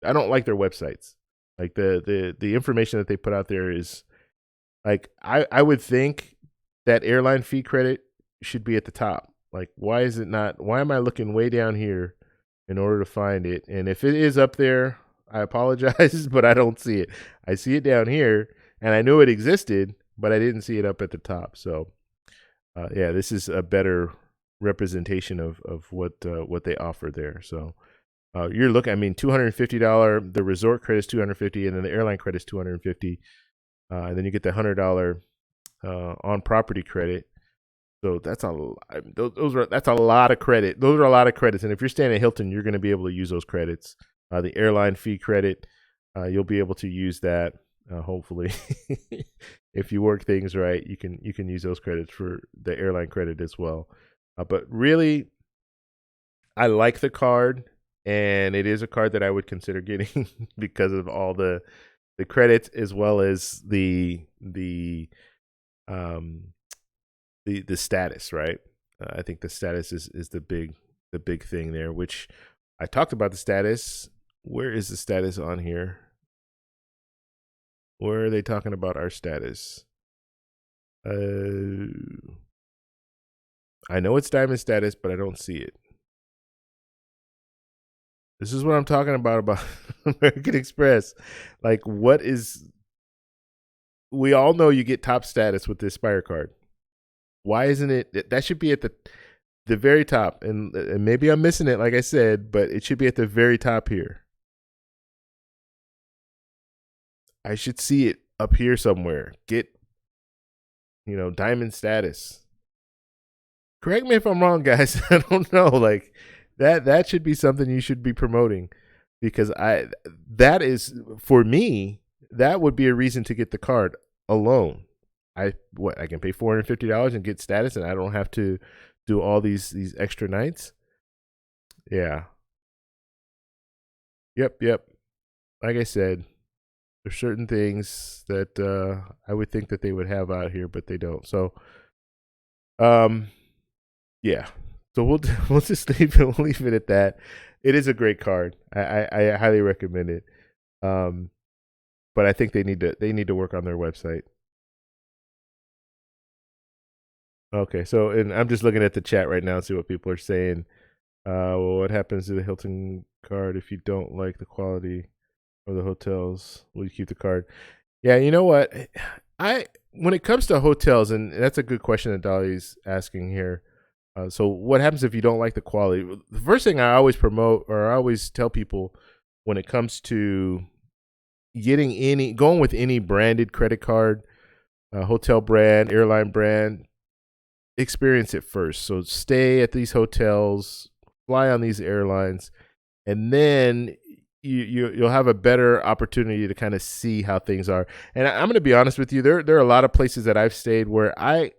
I don't like their websites. Like the information that they put out there is like I would think that airline fee credit should be at the top. Like why is it not? Why am I looking way down here in order to find it? And if it is up there, I apologize, but I don't see it. I see it down here, and I knew it existed, but I didn't see it up at the top. So yeah, this is a better representation of what they offer there. So you're looking. I mean, $250. The resort credit is $250, and then the airline credit is $250, and then you get the $100 on property credit. So that's that's a lot of credit. Those are a lot of credits, and if you're staying at Hilton, you're going to be able to use those credits. The airline fee credit, you'll be able to use that. Hopefully, if you work things right, you can use those credits for the airline credit as well. But really, I like the card, and it is a card that I would consider getting because of all the credits as well as the status, right? I think the status is the big thing there, which I talked about the status. Where is the status on here? Where are they talking about our status? I know it's diamond status, but I don't see it. This is what I'm talking about American Express. Like, what is? We all know you get top status with the Aspire card. Why isn't it? That should be at the very top, and maybe I'm missing it, like I said, but it should be at the very top here. I should see it up here somewhere. Get, diamond status. Correct me if I'm wrong, guys. I don't know. Like that should be something you should be promoting, because that is, for me, that would be a reason to get the card alone. I can pay $450 and get status, and I don't have to do all these extra nights. Yeah. Yep. Like I said, there's certain things that I would think that they would have out here, but they don't. So, yeah. So we'll just leave it at that. It is a great card. I highly recommend it. But I think they need to work on their website. Okay, so and I'm just looking at the chat right now and see what people are saying. Well, what happens to the Hilton card if you don't like the quality? or the hotels? Will you keep the card? Yeah, you know what? I when it comes to hotels, and that's a good question that Dolly's asking here. So, what happens if you don't like the quality? The first thing I always promote, or I always tell people, when it comes to going with any branded credit card, hotel brand, airline brand, experience it first. So, stay at these hotels, fly on these airlines, and then you'll have a better opportunity to kind of see how things are. And I'm going to be honest with you, there are a lot of places that I've stayed where I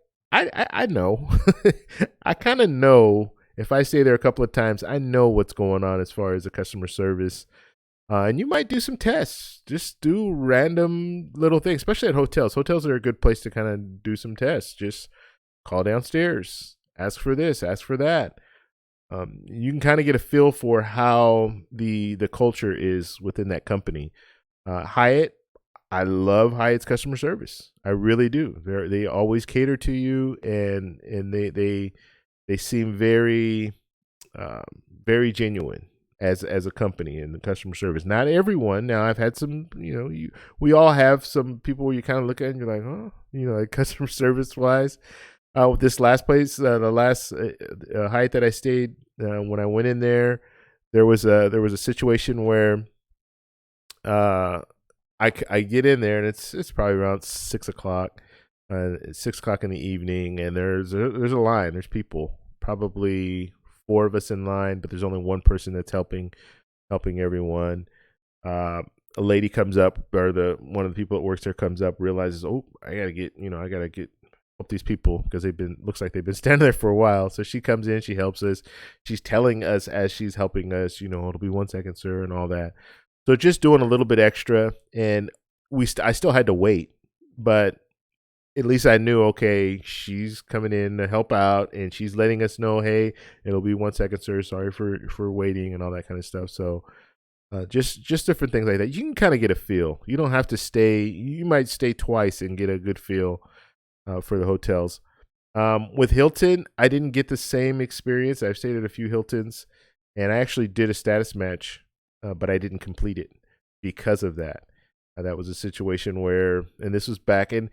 know, I kind of know if I stay there a couple of times, I know what's going on as far as the customer service. And you might do some tests, just do random little things, especially at hotels. Hotels are a good place to kind of do some tests. Just call downstairs, ask for this, ask for that. You can kind of get a feel for how the culture is within that company. Hyatt, I love Hyatt's customer service. I really do. They always cater to you, and they seem um, very genuine as a company in the customer service. Not everyone. Now I've had some. We all have some people where you kind of look at and you're like, oh, like customer service wise. With this last place, the last Hyatt that I stayed, when I went in there, there was a situation where I get in there, and it's probably around 6 o'clock, 6 o'clock in the evening, and there's a line. There's people, probably four of us in line, but there's only one person that's helping everyone. A lady comes up, or the one of the people that works there comes up, realizes, oh, I gotta get help these people because looks like they've been standing there for a while. So she comes in, she helps us. She's telling us as she's helping us, it'll be 1 second, sir, and all that. So just doing a little bit extra, and I still had to wait, but at least I knew, okay, she's coming in to help out, and she's letting us know, hey, it'll be 1 second, sir. Sorry for waiting and all that kind of stuff. So just different things like that. You can kind of get a feel. You don't have to stay. You might stay twice and get a good feel for the hotels. With Hilton, I didn't get the same experience. I've stayed at a few Hiltons, and I actually did a status match, but I didn't complete it because of that. That was a situation where, and this was back in,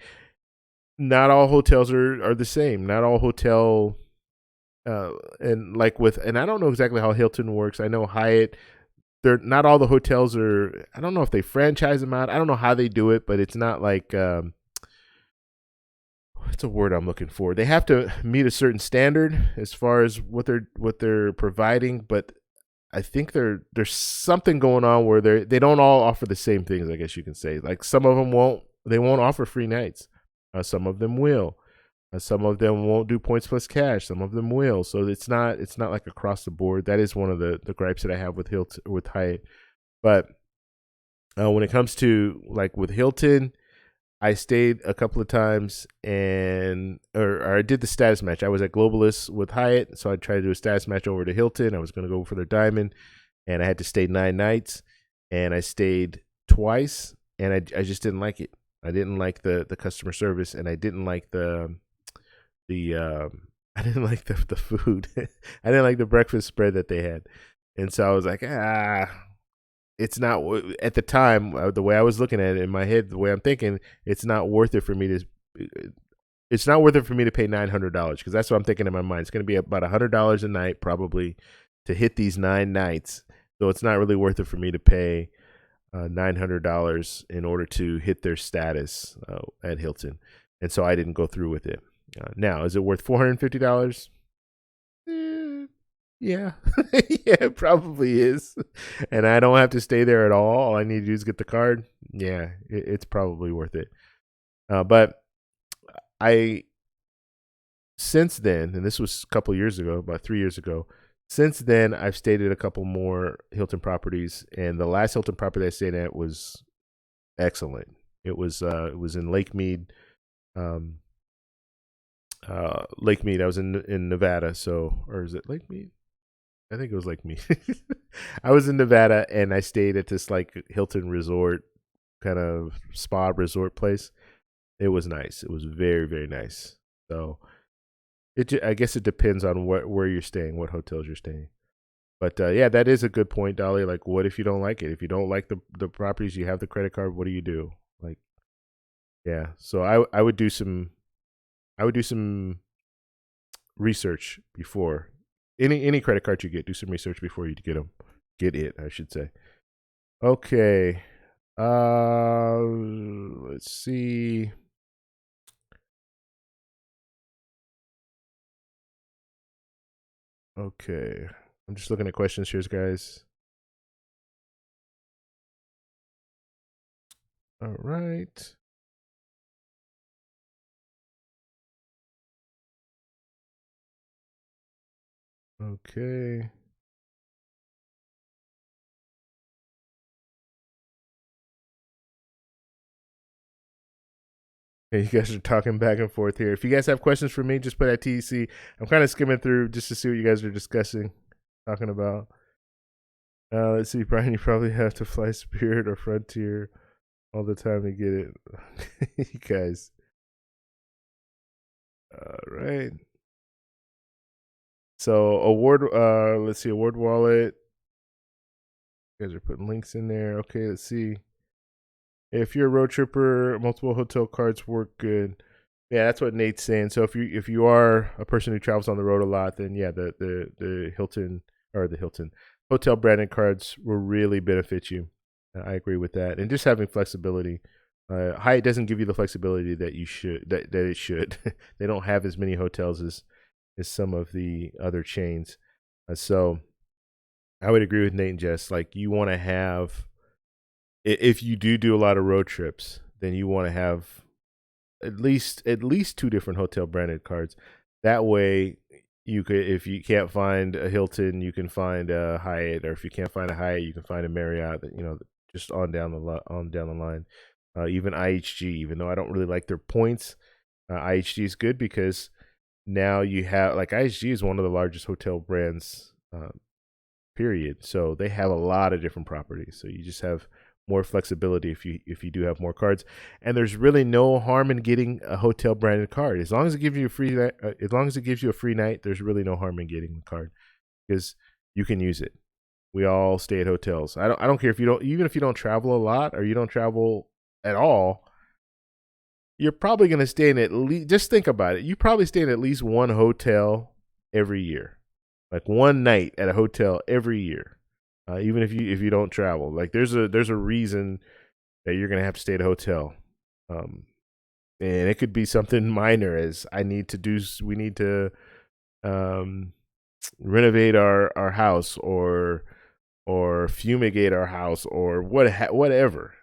not all hotels are the same. Not all hotel, and I don't know exactly how Hilton works. I know Hyatt, not all the hotels are, I don't know if they franchise them out. I don't know how they do it, but it's not like, what's a word I'm looking for? They have to meet a certain standard as far as what they're providing, but I think there's something going on where they don't all offer the same things, I guess you can say. Like some of them won't offer free nights. Some of them will. Some of them won't do points plus cash. Some of them will. So it's not like across the board. That is one of the gripes that I have with Hyatt. But when it comes to like with Hilton, I stayed a couple of times, or I did the status match. I was at Globalist with Hyatt, so I tried to do a status match over to Hilton. I was going to go for their diamond, and I had to stay 9 nights, and I stayed twice, and I just didn't like it. I didn't like the customer service, and I didn't like the I didn't like the food. I didn't like the breakfast spread that they had, and so I was like, it's not, at the time, the way I was looking at it in my head, the way I'm thinking, it's not worth it for me to pay $900, because that's what I'm thinking in my mind. It's going to be about $100 a night probably to hit these 9 nights. So it's not really worth it for me to pay $900 in order to hit their status at Hilton. And so I didn't go through with it. Now, is it worth $450? Yeah. Yeah, it probably is. And I don't have to stay there at all. All I need to do is get the card. Yeah, it's probably worth it. But since then, and this was a couple years ago, about 3 years ago, since then, I've stayed at a couple more Hilton properties. And the last Hilton property I stayed at was excellent. It was in Lake Mead. Lake Mead. I was in Nevada. Or is it Lake Mead? I think it was Lake Mead. I was in Nevada, and I stayed at this like Hilton resort, kind of spa resort place. It was nice. It was very, very nice. So I guess it depends on where you're staying, what hotels you're staying. But yeah, that is a good point, Dolly. Like, what if you don't like it? If you don't like the properties, you have the credit card. What do you do? Like, yeah. So I would do some research before any credit card you get. Do some research before you get them. Get it, I should say. Okay. Let's see. Okay. I'm just looking at questions here, guys. All right. Okay. Hey, you guys are talking back and forth here. If you guys have questions for me, just put at TEC. I'm kind of skimming through just to see what you guys are discussing, talking about. Let's see, Brian, you probably have to fly Spirit or Frontier all the time to get it. You guys. All right. So award, let's see, award wallet. You guys are putting links in there. Okay, let's see. If you're a road tripper, multiple hotel cards work good. Yeah, that's what Nate's saying. So if you are a person who travels on the road a lot, then yeah, the Hilton or the Hilton hotel branded cards will really benefit you. I agree with that, and just having flexibility. Hyatt doesn't give you the flexibility that you should that it should. They don't have as many hotels as some of the other chains. So I would agree with Nate and Jess. Like, you want to have, if you do a lot of road trips, then you want to have at least two different hotel branded cards. That way, you could, if you can't find a Hilton, you can find a Hyatt, or if you can't find a Hyatt, you can find a Marriott. You know, just on down the line. Even IHG, even though I don't really like their points, IHG is good because now you have, like, IHG is one of the largest hotel brands, period. So they have a lot of different properties. So you just have more flexibility if you do have more cards, and there's really no harm in getting a hotel branded card as long as it gives you a free night. As long as it gives you a free night, there's really no harm in getting the card because you can use it. We all stay at hotels. I don't care if you don't, even if you don't travel a lot or you don't travel at all. You're probably going to stay in at least, just think about it. You probably stay in at least one hotel every year, like one night at a hotel every year. Even if you don't travel, like there's a reason that you're gonna have to stay at a hotel, and it could be something minor as we need to renovate our house or fumigate our house or whatever.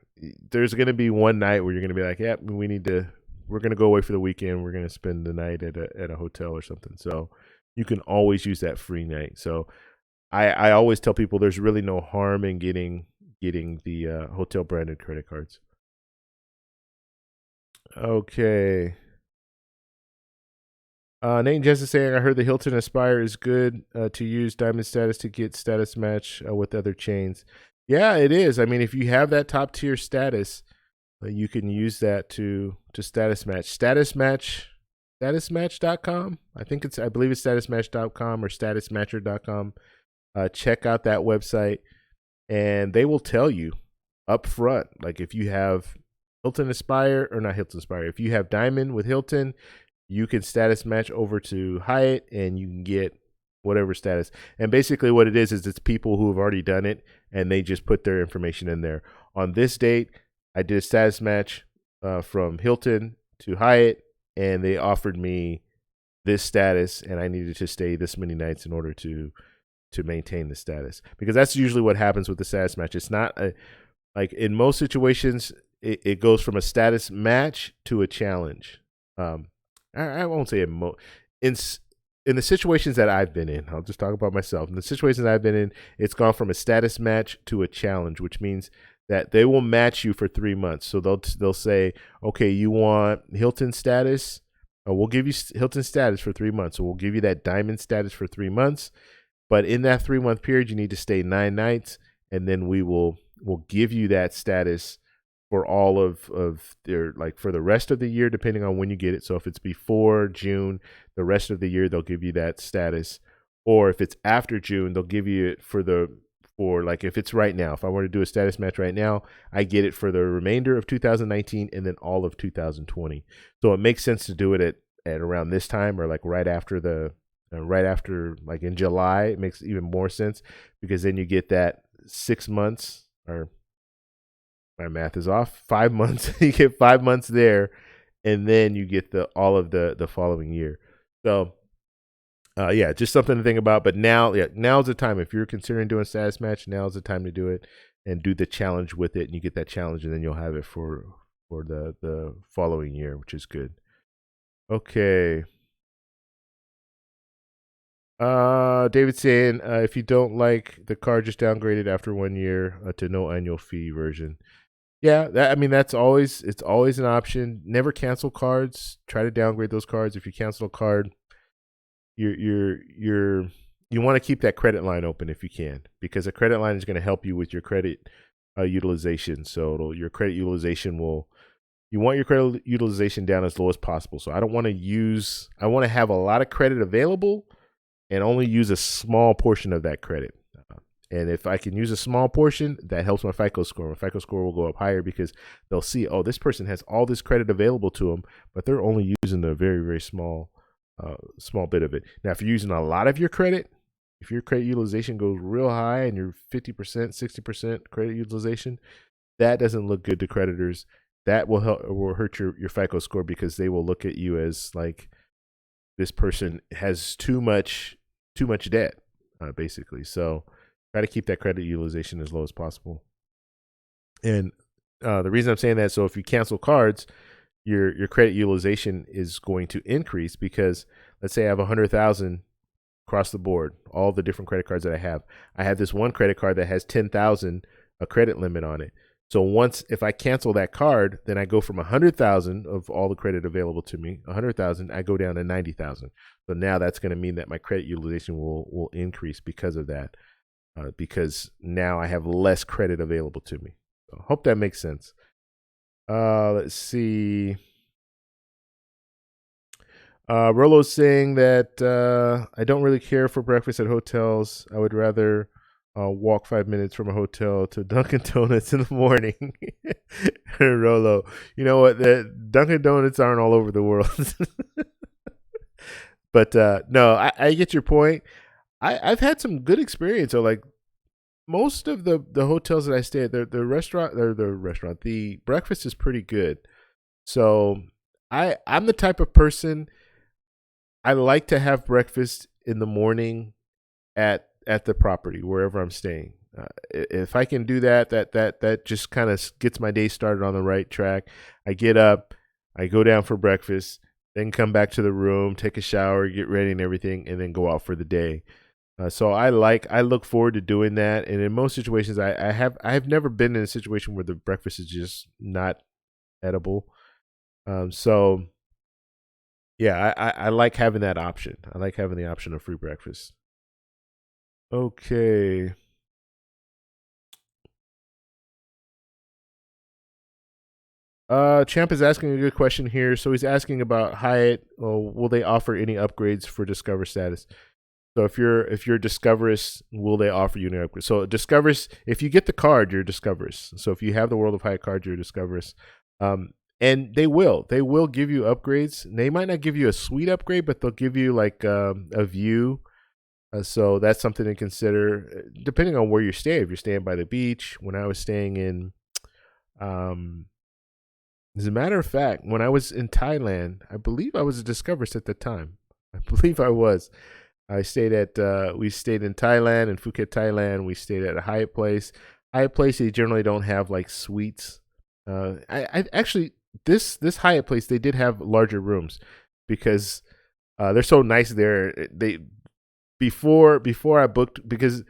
There's gonna be one night where you're gonna be like, yeah, we're gonna go away for the weekend. We're gonna spend the night at a hotel or something. So you can always use that free night. So I always tell people there's really no harm in getting the hotel branded credit cards. Okay. Nate and Jess is saying, I heard the Hilton Aspire is good to use diamond status to get status match with other chains. Yeah, it is. I mean, if you have that top tier status, you can use that to status match. Statusmatch.com. I believe it's statusmatch.com or statusmatcher.com. Check out that website, and they will tell you up front, like if you have Hilton Aspire, or not Hilton Aspire, if you have Diamond with Hilton, you can status match over to Hyatt, and you can get whatever status. And basically what it is it's people who have already done it, and they just put their information in there. On this date, I did a status match from Hilton to Hyatt, and they offered me this status, and I needed to stay this many nights in order to maintain the status, because that's usually what happens with the status match. It's not like in most situations, it goes from a status match to a challenge. I won't say it in the situations that I've been in. I'll just talk about myself. In the situations I've been in, it's gone from a status match to a challenge, which means that they will match you for 3 months. So they'll say, okay, you want Hilton status? We'll give you Hilton status for 3 months. So we'll give you that diamond status for 3 months. But in that 3 month period, you need to stay 9 nights, and then we'll give you that status for all of their, like, for the rest of the year, depending on when you get it. So if it's before June, the rest of the year they'll give you that status. or if it's after June, they'll give you it for like if it's right now. If I were to do a status match right now, I get it for the remainder of 2019 and then all of 2020. So it makes sense to do it at around this time, or like right after like in July. It makes even more sense because then you get that 6 months, or my math is off, 5 months. You get 5 months there, and then you get all of the following year. So yeah, just something to think about. But now's the time. If you're considering doing a status match, now's the time to do it and do the challenge with it, and you get that challenge, and then you'll have it for the following year, which is good. Okay. David's saying if you don't like the card, just downgrade it after 1 year to no annual fee version. Yeah, it's always an option. Never cancel cards. Try to downgrade those cards. If you cancel a card, you want to keep that credit line open if you can, because a credit line is going to help you with your credit utilization. So your credit utilization you want your credit utilization down as low as possible. So I want to have a lot of credit available and only use a small portion of that credit. And if I can use a small portion, that helps my FICO score. My FICO score will go up higher because they'll see, oh, this person has all this credit available to them, but they're only using a very, very small bit of it. Now, if you're using a lot of your credit, if your credit utilization goes real high and you're 50%, 60% credit utilization, that doesn't look good to creditors. That will hurt your FICO score, because they will look at you as like, this person has too much debt, basically. So try to keep that credit utilization as low as possible. And the reason I'm saying that, so if you cancel cards, your credit utilization is going to increase, because let's say I have 100,000 across the board, all the different credit cards that I have this one credit card that has 10,000 a credit limit on it. So if I cancel that card, then I go from 100,000 of all the credit available to me, 100,000, I go down to 90,000. So now that's going to mean that my credit utilization will increase because of that, because now I have less credit available to me. So hope that makes sense. Let's see. Rolo's saying that I don't really care for breakfast at hotels. I would rather walk 5 minutes from a hotel to Dunkin' Donuts in the morning. Rolo, you know what? The Dunkin' Donuts aren't all over the world. But no, I get your point. I've had some good experience. So like most of the hotels that I stay at, the breakfast is pretty good. So I'm the type of person, I like to have breakfast in the morning at the property wherever I'm staying. If I can do that just kind of gets my day started on the right track. I get up, I go down for breakfast, then come back to the room, take a shower, get ready and everything, and then go out for the day. So I look forward to doing that. And in most situations, I have never been in a situation where the breakfast is just not edible. So yeah, I like having that option. I like having the option of free breakfast. Okay. Champ is asking a good question here. So he's asking about Hyatt. Will they offer any upgrades for Discover status? So if you're Discoverist, will they offer you an upgrade? So Discoverist, if you get the card, you're Discoverist. So if you have the World of Hyatt card, you're Discoverist. And they will give you upgrades. They might not give you a suite upgrade, but they'll give you like a view. So that's something to consider, depending on where you stay. If you're staying by the beach, when I was staying in, as a matter of fact, when I was in Thailand, I believe I was a Discoverist at the time. I believe I was. We stayed in Thailand, in Phuket, Thailand. We stayed at a Hyatt place. Hyatt place, they generally don't have like suites. I actually, this Hyatt place, they did have larger rooms because they're so nice there. Before I booked, because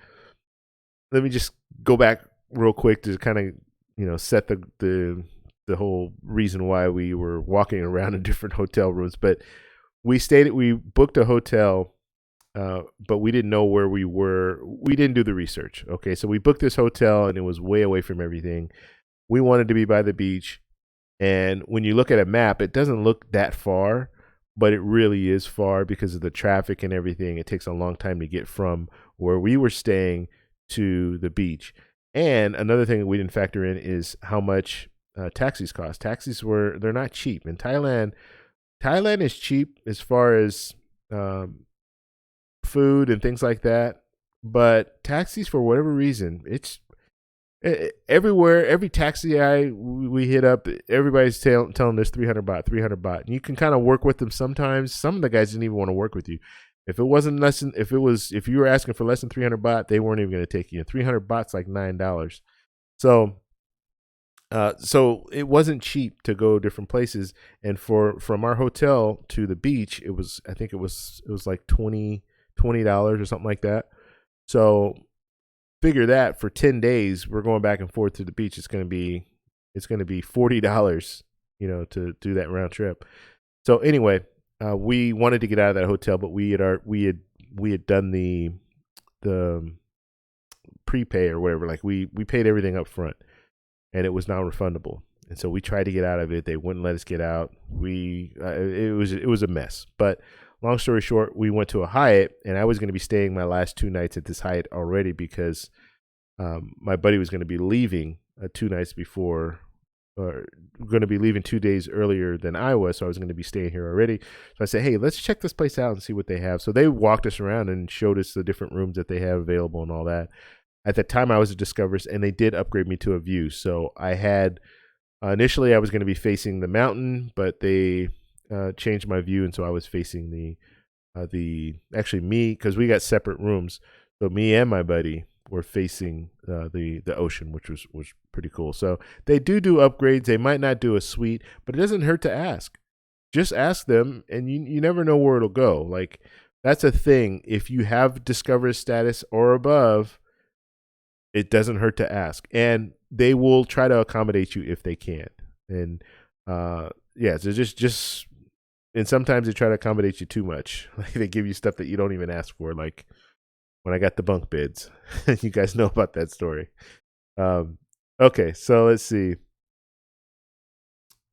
let me just go back real quick to kind of set the whole reason why we were walking around in different hotel rooms. But we booked a hotel, but we didn't know where we were. We didn't do the research. Okay, so we booked this hotel and it was way away from everything. We wanted to be by the beach, and when you look at a map, it doesn't look that far, but it really is far because of the traffic and everything. It takes a long time to get from where we were staying to the beach. And another thing that we didn't factor in is how much taxis cost. They're not cheap. In Thailand is cheap as far as food and things like that. But taxis, for whatever reason, it's everywhere. Every taxi we hit up, everybody's telling us 300 baht, 300 baht. And you can kind of work with them sometimes. Some of the guys didn't even want to work with you. If you were asking for less than 300 baht, they weren't even going to take you. 300 baht's like $9. So it wasn't cheap to go different places. And from our hotel to the beach, it was like $20 or something like that. So figure that for 10 days, we're going back and forth to the beach. It's going to be $40, to do that round trip. So anyway, we wanted to get out of that hotel, but we had done the prepay or whatever. Like we paid everything up front, and it was non-refundable. And so we tried to get out of it. They wouldn't let us get out. It was a mess. But long story short, we went to a Hyatt, and I was going to be staying my last 2 nights at this Hyatt already because my buddy was going to be leaving 2 nights before, or going to be leaving 2 days earlier than I was, so I was going to be staying here already. So I said, hey, let's check this place out and see what they have. So they walked us around and showed us the different rooms that they have available and all that. At the time, I was at Discover's, and they did upgrade me to a view. So I had, initially I was going to be facing the mountain, but they changed my view, and so I was facing because we got separate rooms. So me and my buddy were facing the ocean, which was pretty cool. So they do upgrades. They might not do a suite, but it doesn't hurt to ask. Just ask them, and you never know where it'll go. Like, that's a thing. If you have Discover status or above, it doesn't hurt to ask, and they will try to accommodate you if they can. And so just and sometimes they try to accommodate you too much. Like, they give you stuff that you don't even ask for. Like when I got the bunk beds, you guys know about that story. Okay, so let's see.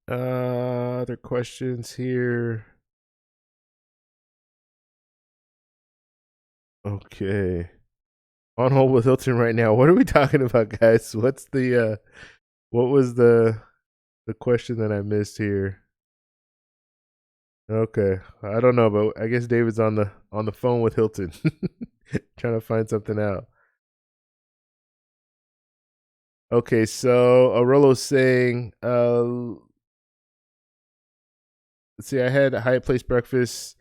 Other questions here. Okay. On hold with Hilton right now. What are we talking about, guys? What was the question that I missed here? Okay, I don't know, but I guess David's on the phone with Hilton, trying to find something out. Okay, so Aurelio's saying, let's see, I had a Hyatt Place breakfast.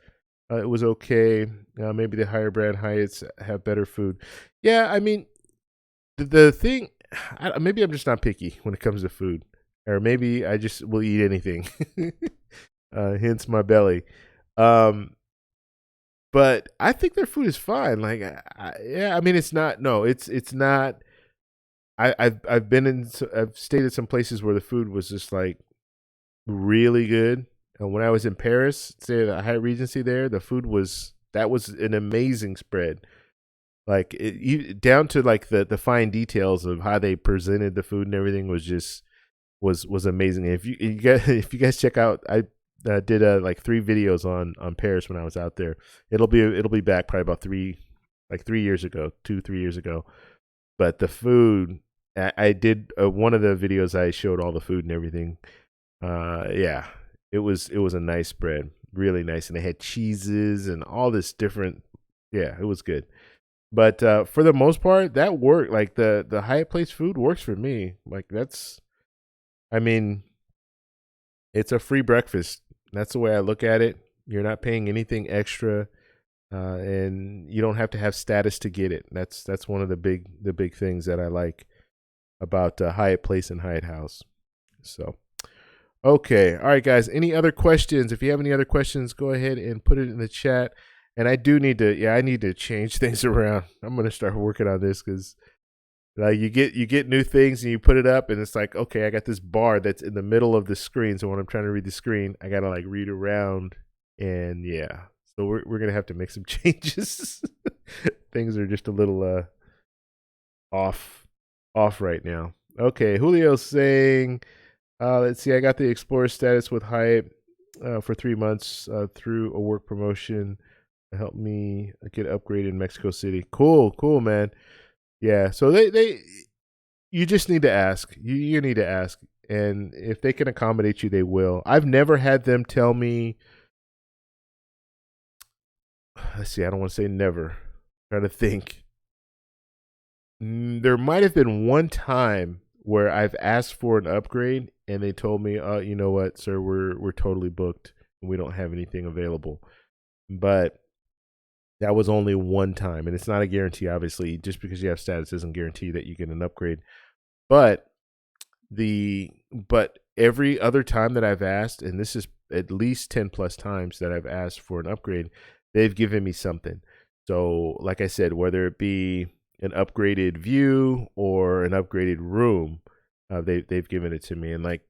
It was okay. Maybe the higher brand Hyatts have better food. Yeah, I mean, the thing, maybe I'm just not picky when it comes to food, or maybe I just will eat anything. Hence my belly. But I think their food is fine. Like, I mean, it's not. No, it's not. I've stayed at some places where the food was just like really good. And when I was in Paris, say the Hyatt Regency there, the food was an amazing spread. Like, down to like the fine details of how they presented the food and everything was amazing. And if you guys check out, I did like 3 videos on Paris when I was out there. It'll be back probably about 3 years ago, 2-3 years ago. But the food, I did one of the videos. I showed all the food and everything. Yeah. It was a nice spread, really nice, and they had cheeses and all this different. Yeah, it was good. But for the most part, that worked. Like the Hyatt Place food works for me. Like I mean, it's a free breakfast. That's the way I look at it. You're not paying anything extra, and you don't have to have status to get it. That's one of the big things that I like about Hyatt Place and Hyatt House. So. Okay. All right, guys. Any other questions? If you have any other questions, go ahead and put it in the chat. And I need to change things around. I'm going to start working on this because you get new things and you put it up and it's like, okay, I got this bar that's in the middle of the screen. So when I'm trying to read the screen, I got to like read around, and yeah. So we're going to have to make some changes. Things are just a little off right now. Okay. Julio's saying, let's see. I got the Explorer status with Hyatt. for 3 months through a work promotion. Help me get upgraded in Mexico City. Cool, man. Yeah. So they you just need to ask. You need to ask, and if they can accommodate you, they will. I've never had them tell me. Let's see. I don't want to say never. Try to think. There might have been one time where I've asked for an upgrade, and they told me, you know what, sir, we're totally booked, and we don't have anything available." But that was only one time, and it's not a guarantee. Obviously, just because you have status doesn't guarantee that you get an upgrade. But but every other time that I've asked, and this is at least 10 plus times that I've asked for an upgrade, they've given me something. So, like I said, whether it be an upgraded view or an upgraded room, they've given it to me. And like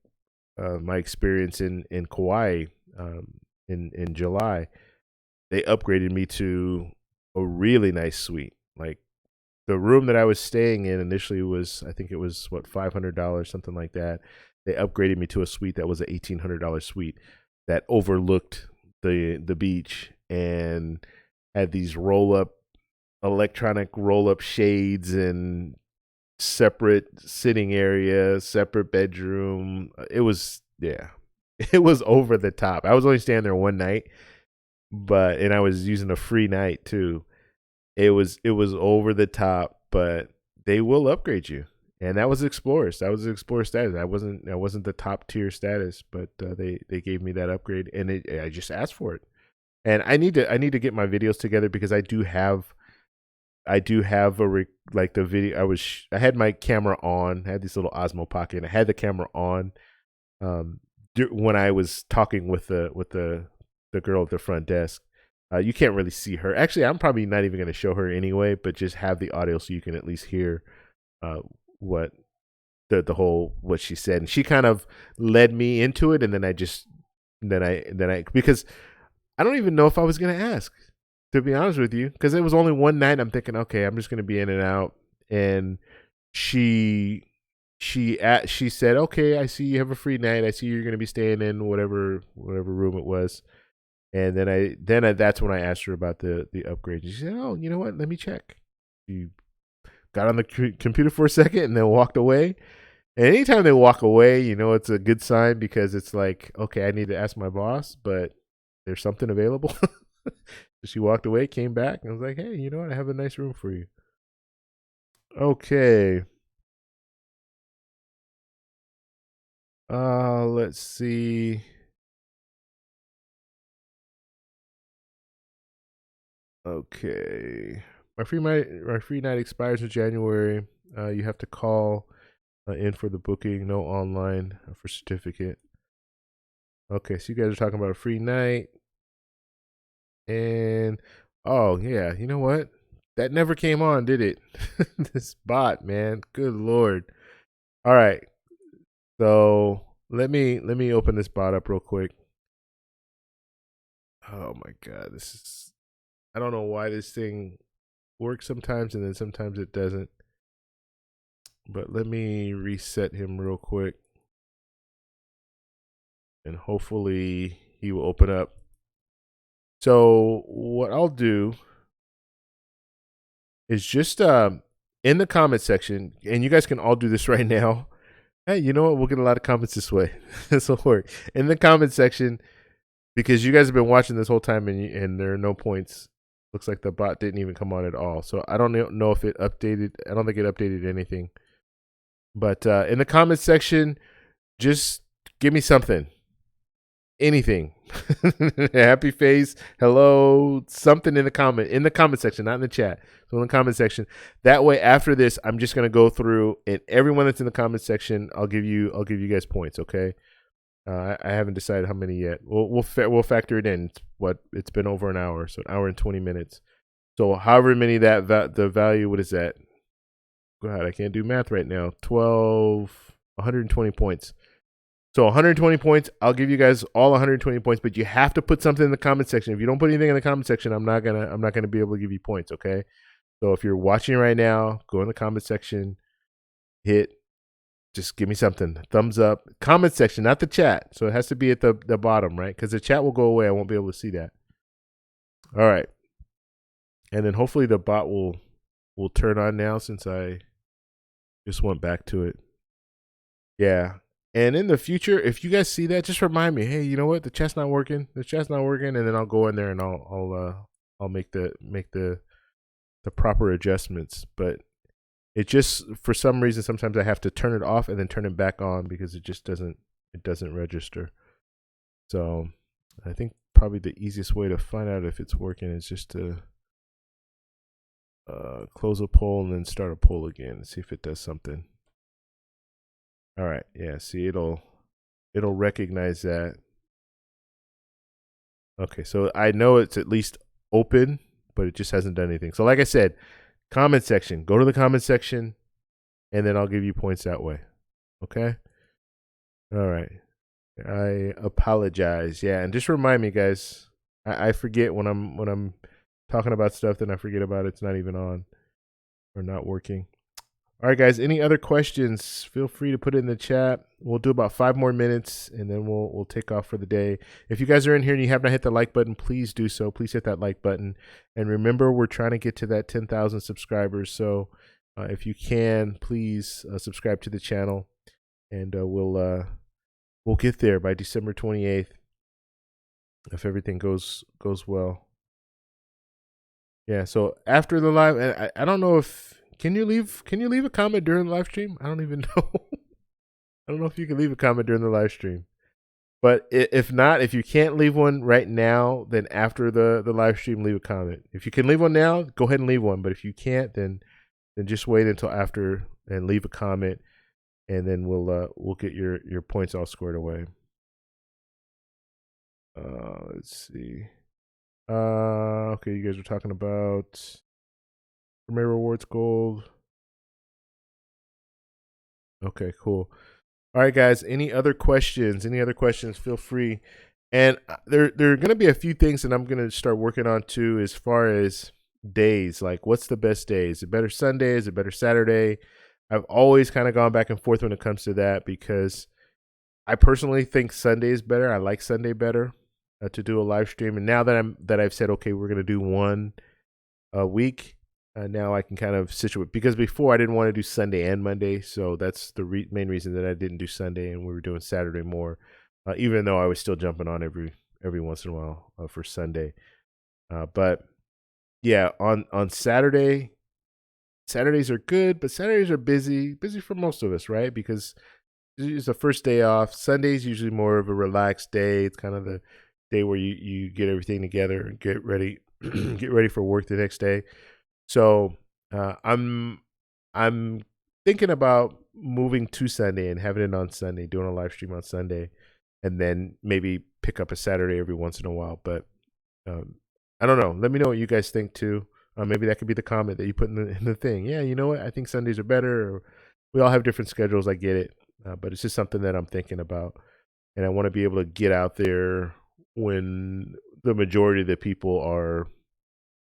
my experience in Kauai in July, they upgraded me to a really nice suite. Like the room that I was staying in initially was, I think it was what, $500, something like that. They upgraded me to a suite that was an $1,800 suite that overlooked the beach and had these electronic roll up shades and separate sitting area, separate bedroom. It was, yeah, it was over the top. I was only staying there one night, and I was using a free night too. It was over the top, but they will upgrade you. And that was Explorers. That was Explorer status. I wasn't the top tier status, but they gave me that upgrade, and I just asked for it. And I need to get my videos together because I do have like the video. I had my camera on. I had this little Osmo Pocket, and I had the camera on when I was talking with the girl at the front desk. You can't really see her. Actually, I'm probably not even going to show her anyway, but just have the audio so you can at least hear what what she said. And she kind of led me into it, and then because I don't even know if I was going to ask, to be honest with you, because it was only one night. I'm thinking, okay, I'm just going to be in and out. And she said, "Okay, I see you have a free night. I see you're going to be staying in whatever room it was." And then that's when I asked her about the upgrade. She said, "Oh, you know what? Let me check." She got on the computer for a second and then walked away. And anytime they walk away, it's a good sign, because it's like, okay, I need to ask my boss, but there's something available. So she walked away, came back, and I was like, "Hey, you know what? I have a nice room for you." Okay. Let's see. Okay. My free night expires in January. You have to call in for the booking. No online for certificate. Okay, so you guys are talking about a free night. And oh yeah, you know what? That never came on, did it? This bot, man. Good Lord. All right. So let me open this bot up real quick. Oh my God, I don't know why this thing works sometimes and then sometimes it doesn't. But let me reset him real quick, and hopefully he will open up. So what I'll do is just in the comment section, and you guys can all do this right now. Hey, you know what? We'll get a lot of comments this way. This will work. In the comment section, because you guys have been watching this whole time and there are no points. Looks like the bot didn't even come on at all. So I don't know if it updated. I don't think it updated anything. But in the comment section, just give me something. Anything. Happy face, hello, something in the comment section, not in the chat. So in the comment section. That way, after this, I'm just gonna go through, and everyone that's in the comment section, I'll give you guys points. Okay. I haven't decided how many yet. We'll factor it in. It's been over an hour, so an hour and 20 minutes. So however many the value, what is that? Go ahead. I can't do math right now. 120 points. So 120 points. I'll give you guys all 120 points, but you have to put something in the comment section. If you don't put anything in the comment section, I'm not gonna be able to give you points. Okay. So if you're watching right now, go in the comment section, hit just give me something. Thumbs up. Comment section, not the chat. So it has to be at the bottom, right? Because the chat will go away. I won't be able to see that. All right. And then hopefully the bot will turn on now since I just went back to it. Yeah. And in the future, if you guys see that, just remind me, hey, you know what? The chat's not working. The chat's not working, and then I'll go in there and I'll make the proper adjustments. But it just, for some reason, sometimes I have to turn it off and then turn it back on because it just doesn't register. So I think probably the easiest way to find out if it's working is just to close a poll and then start a poll again and see if it does something. All right, yeah, see, it'll recognize that. Okay, so I know it's at least open, but it just hasn't done anything. So like I said, comment section, go to the comment section, and then I'll give you points that way. Okay? All right. I apologize. Yeah, and just remind me, guys. I forget when I'm talking about stuff, then I forget about it's not even on or not working. All right, guys. Any other questions? Feel free to put it in the chat. We'll do about 5 more minutes, and then we'll take off for the day. If you guys are in here and you have not hit the like button, please do so. Please hit that like button. And remember, we're trying to get to that 10,000 subscribers. So if you can, please subscribe to the channel, and we'll get there by December 28th if everything goes well. Yeah. So after the live, and I don't know if. Can you leave a comment during the live stream? I don't even know. I don't know if you can leave a comment during the live stream. But if not, if you can't leave one right now, then after the live stream, leave a comment. If you can leave one now, go ahead and leave one. But if you can't, then just wait until after and leave a comment, and then we'll get your points all squared away. Let's see. Okay, you guys are talking about Premier Rewards Gold. Okay, cool. All right, guys. Any other questions? Feel free. And there are going to be a few things that I'm going to start working on too, as far as days. Like, what's the best day? Is it better Sunday? Is it better Saturday? I've always kind of gone back and forth when it comes to that because I personally think Sunday is better. I like Sunday better to do a live stream. And now that I've said, okay, we're going to do one a week. Now I can kind of situate, because before I didn't want to do Sunday and Monday, so that's the main reason that I didn't do Sunday and we were doing Saturday more, even though I was still jumping on every once in a while for Sunday. But yeah, on Saturdays are good, but Saturdays are busy for most of us, right? Because it's the first day off. Sunday's usually more of a relaxed day. It's kind of the day where you get everything together and get ready for work the next day. So I'm thinking about moving to Sunday and having it on Sunday, doing a live stream on Sunday, and then maybe pick up a Saturday every once in a while. But I don't know. Let me know what you guys think too. Maybe that could be the comment that you put in the thing. Yeah, you know what? I think Sundays are better. Or we all have different schedules. I get it, but it's just something that I'm thinking about, and I want to be able to get out there when the majority of the people are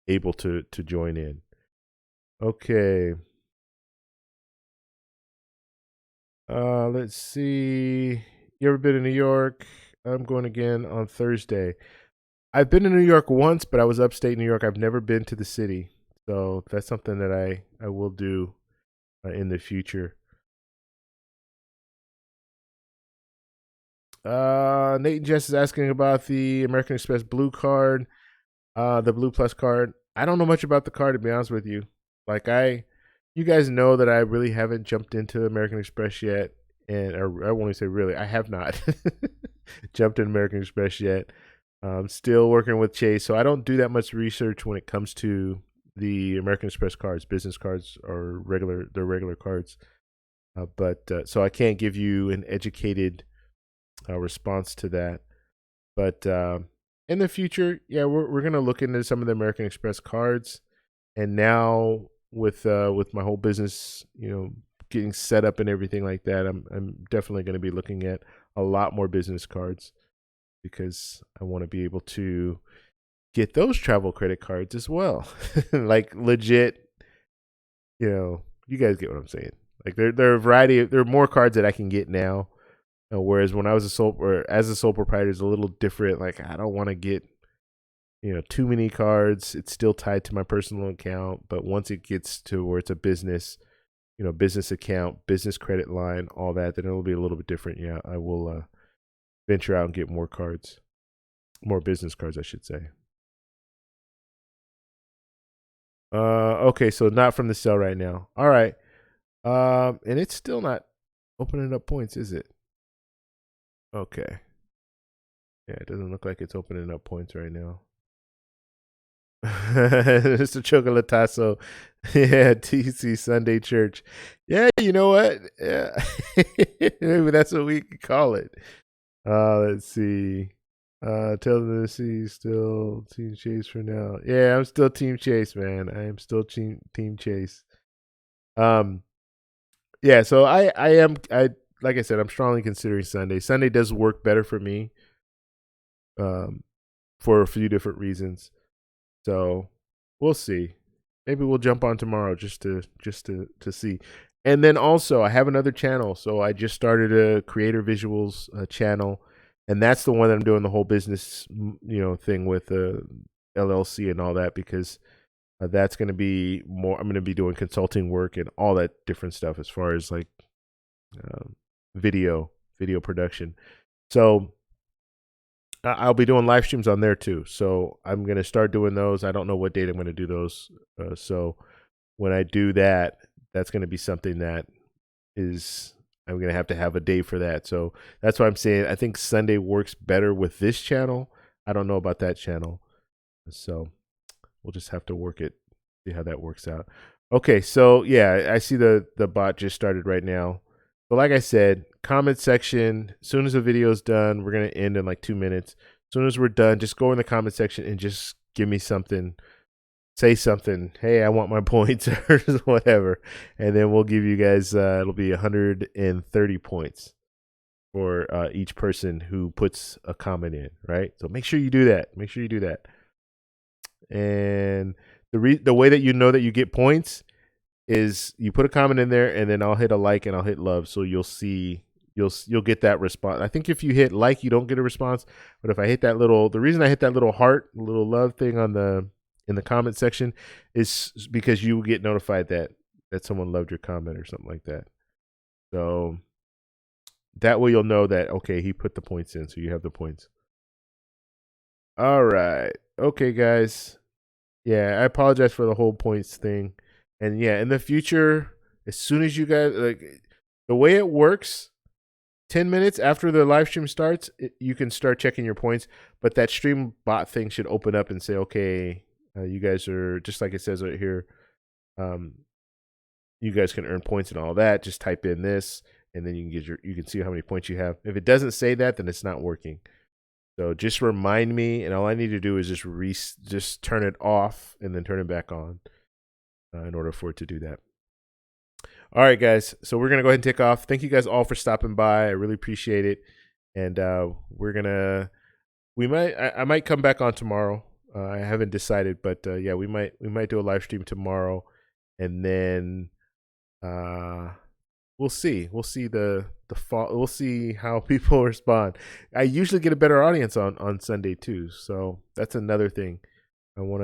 able to join in. Okay. Let's see. You ever been to New York? I'm going again on Thursday. I've been to New York once, but I was upstate New York. I've never been to the city. So that's something that I will do in the future. Nate and Jess is asking about the American Express Blue card, the Blue Plus card. I don't know much about the card, to be honest with you. Like you guys know that I really haven't jumped into American Express yet, and I won't even say really, I have not jumped in American Express yet. I'm still working with Chase, so I don't do that much research when it comes to the American Express cards, business cards, or regular cards. But so I can't give you an educated response to that. But in the future, yeah, we're gonna look into some of the American Express cards, and now with my whole business, getting set up and everything like that, I'm definitely going to be looking at a lot more business cards because I want to be able to get those travel credit cards as well. Like legit, you guys get what I'm saying. Like there are a variety. There are more cards that I can get now. Whereas when I was as a sole proprietor, it's a little different. Like I don't want to get too many cards. It's still tied to my personal account, but once it gets to where it's a business, business account, business credit line, all that, then it'll be a little bit different. Yeah, I will venture out and get more cards, more business cards, I should say. Okay, so not from the sale right now. All right. And it's still not opening up points, is it? Okay. Yeah, it doesn't look like it's opening up points right now. Mr. Chocolatazo. Yeah, TC Sunday Church. Yeah, you know what? Yeah. Maybe that's what we could call it. Let's see. Tell them to see still Team Chase for now. Yeah, I'm still Team Chase, man. I am still Team Chase. Yeah, so I like I said, I'm strongly considering Sunday. Sunday does work better for me. For a few different reasons. So we'll see. Maybe we'll jump on tomorrow just to see. And then also I have another channel. So I just started a creator visuals channel, and that's the one that I'm doing the whole business thing with LLC and all that, because that's going to be more. I'm going to be doing consulting work and all that different stuff as far as like video production. So I'll be doing live streams on there too. So I'm going to start doing those. I don't know what date I'm going to do those. So when I do that, that's going to be something that I'm going to have a day for that. So that's why I'm saying I think Sunday works better with this channel. I don't know about that channel. So we'll just have to work it, see how that works out. Okay. So yeah, I see the bot just started right now. But like I said, comment section, as soon as the video is done, we're going to end in like 2 minutes. As soon as we're done, just go in the comment section and just give me something. Say something. Hey, I want my points or whatever. And then we'll give you guys, it'll be 130 points for each person who puts a comment in, right? So make sure you do that. Make sure you do that. And the way that you know that you get points is you put a comment in there, and then I'll hit a like and I'll hit love, so you'll see you'll get that response. I think if you hit like, you don't get a response, but if I hit the reason I hit that little heart, little love thing in the comment section is because you get notified that someone loved your comment or something like that. So that way you'll know that okay, he put the points in, so you have the points. All right, okay, guys. Yeah, I apologize for the whole points thing. And yeah, in the future, as soon as you guys, like, the way it works, 10 minutes after the live stream starts, you can start checking your points. But that stream bot thing should open up and say, okay, you guys are, just like it says right here, you guys can earn points and all that. Just type in this, and then you can see how many points you have. If it doesn't say that, then it's not working. So just remind me, and all I need to do is just turn it off and then turn it back on. In order for it to do that. All right, guys. So we're going to go ahead and take off. Thank you guys all for stopping by. I really appreciate it. And I might come back on tomorrow. I haven't decided, but yeah, we might do a live stream tomorrow, and then we'll see. We'll see the fall. We'll see how people respond. I usually get a better audience on Sunday too. So that's another thing. I want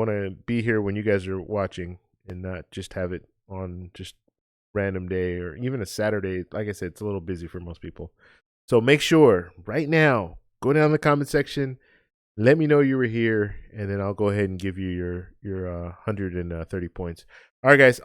to be here when you guys are watching and not just have it on just random day or even a Saturday. Like I said, it's a little busy for most people. So make sure right now, go down in the comment section, let me know you were here, and then I'll go ahead and give you your 130 points. All right, guys.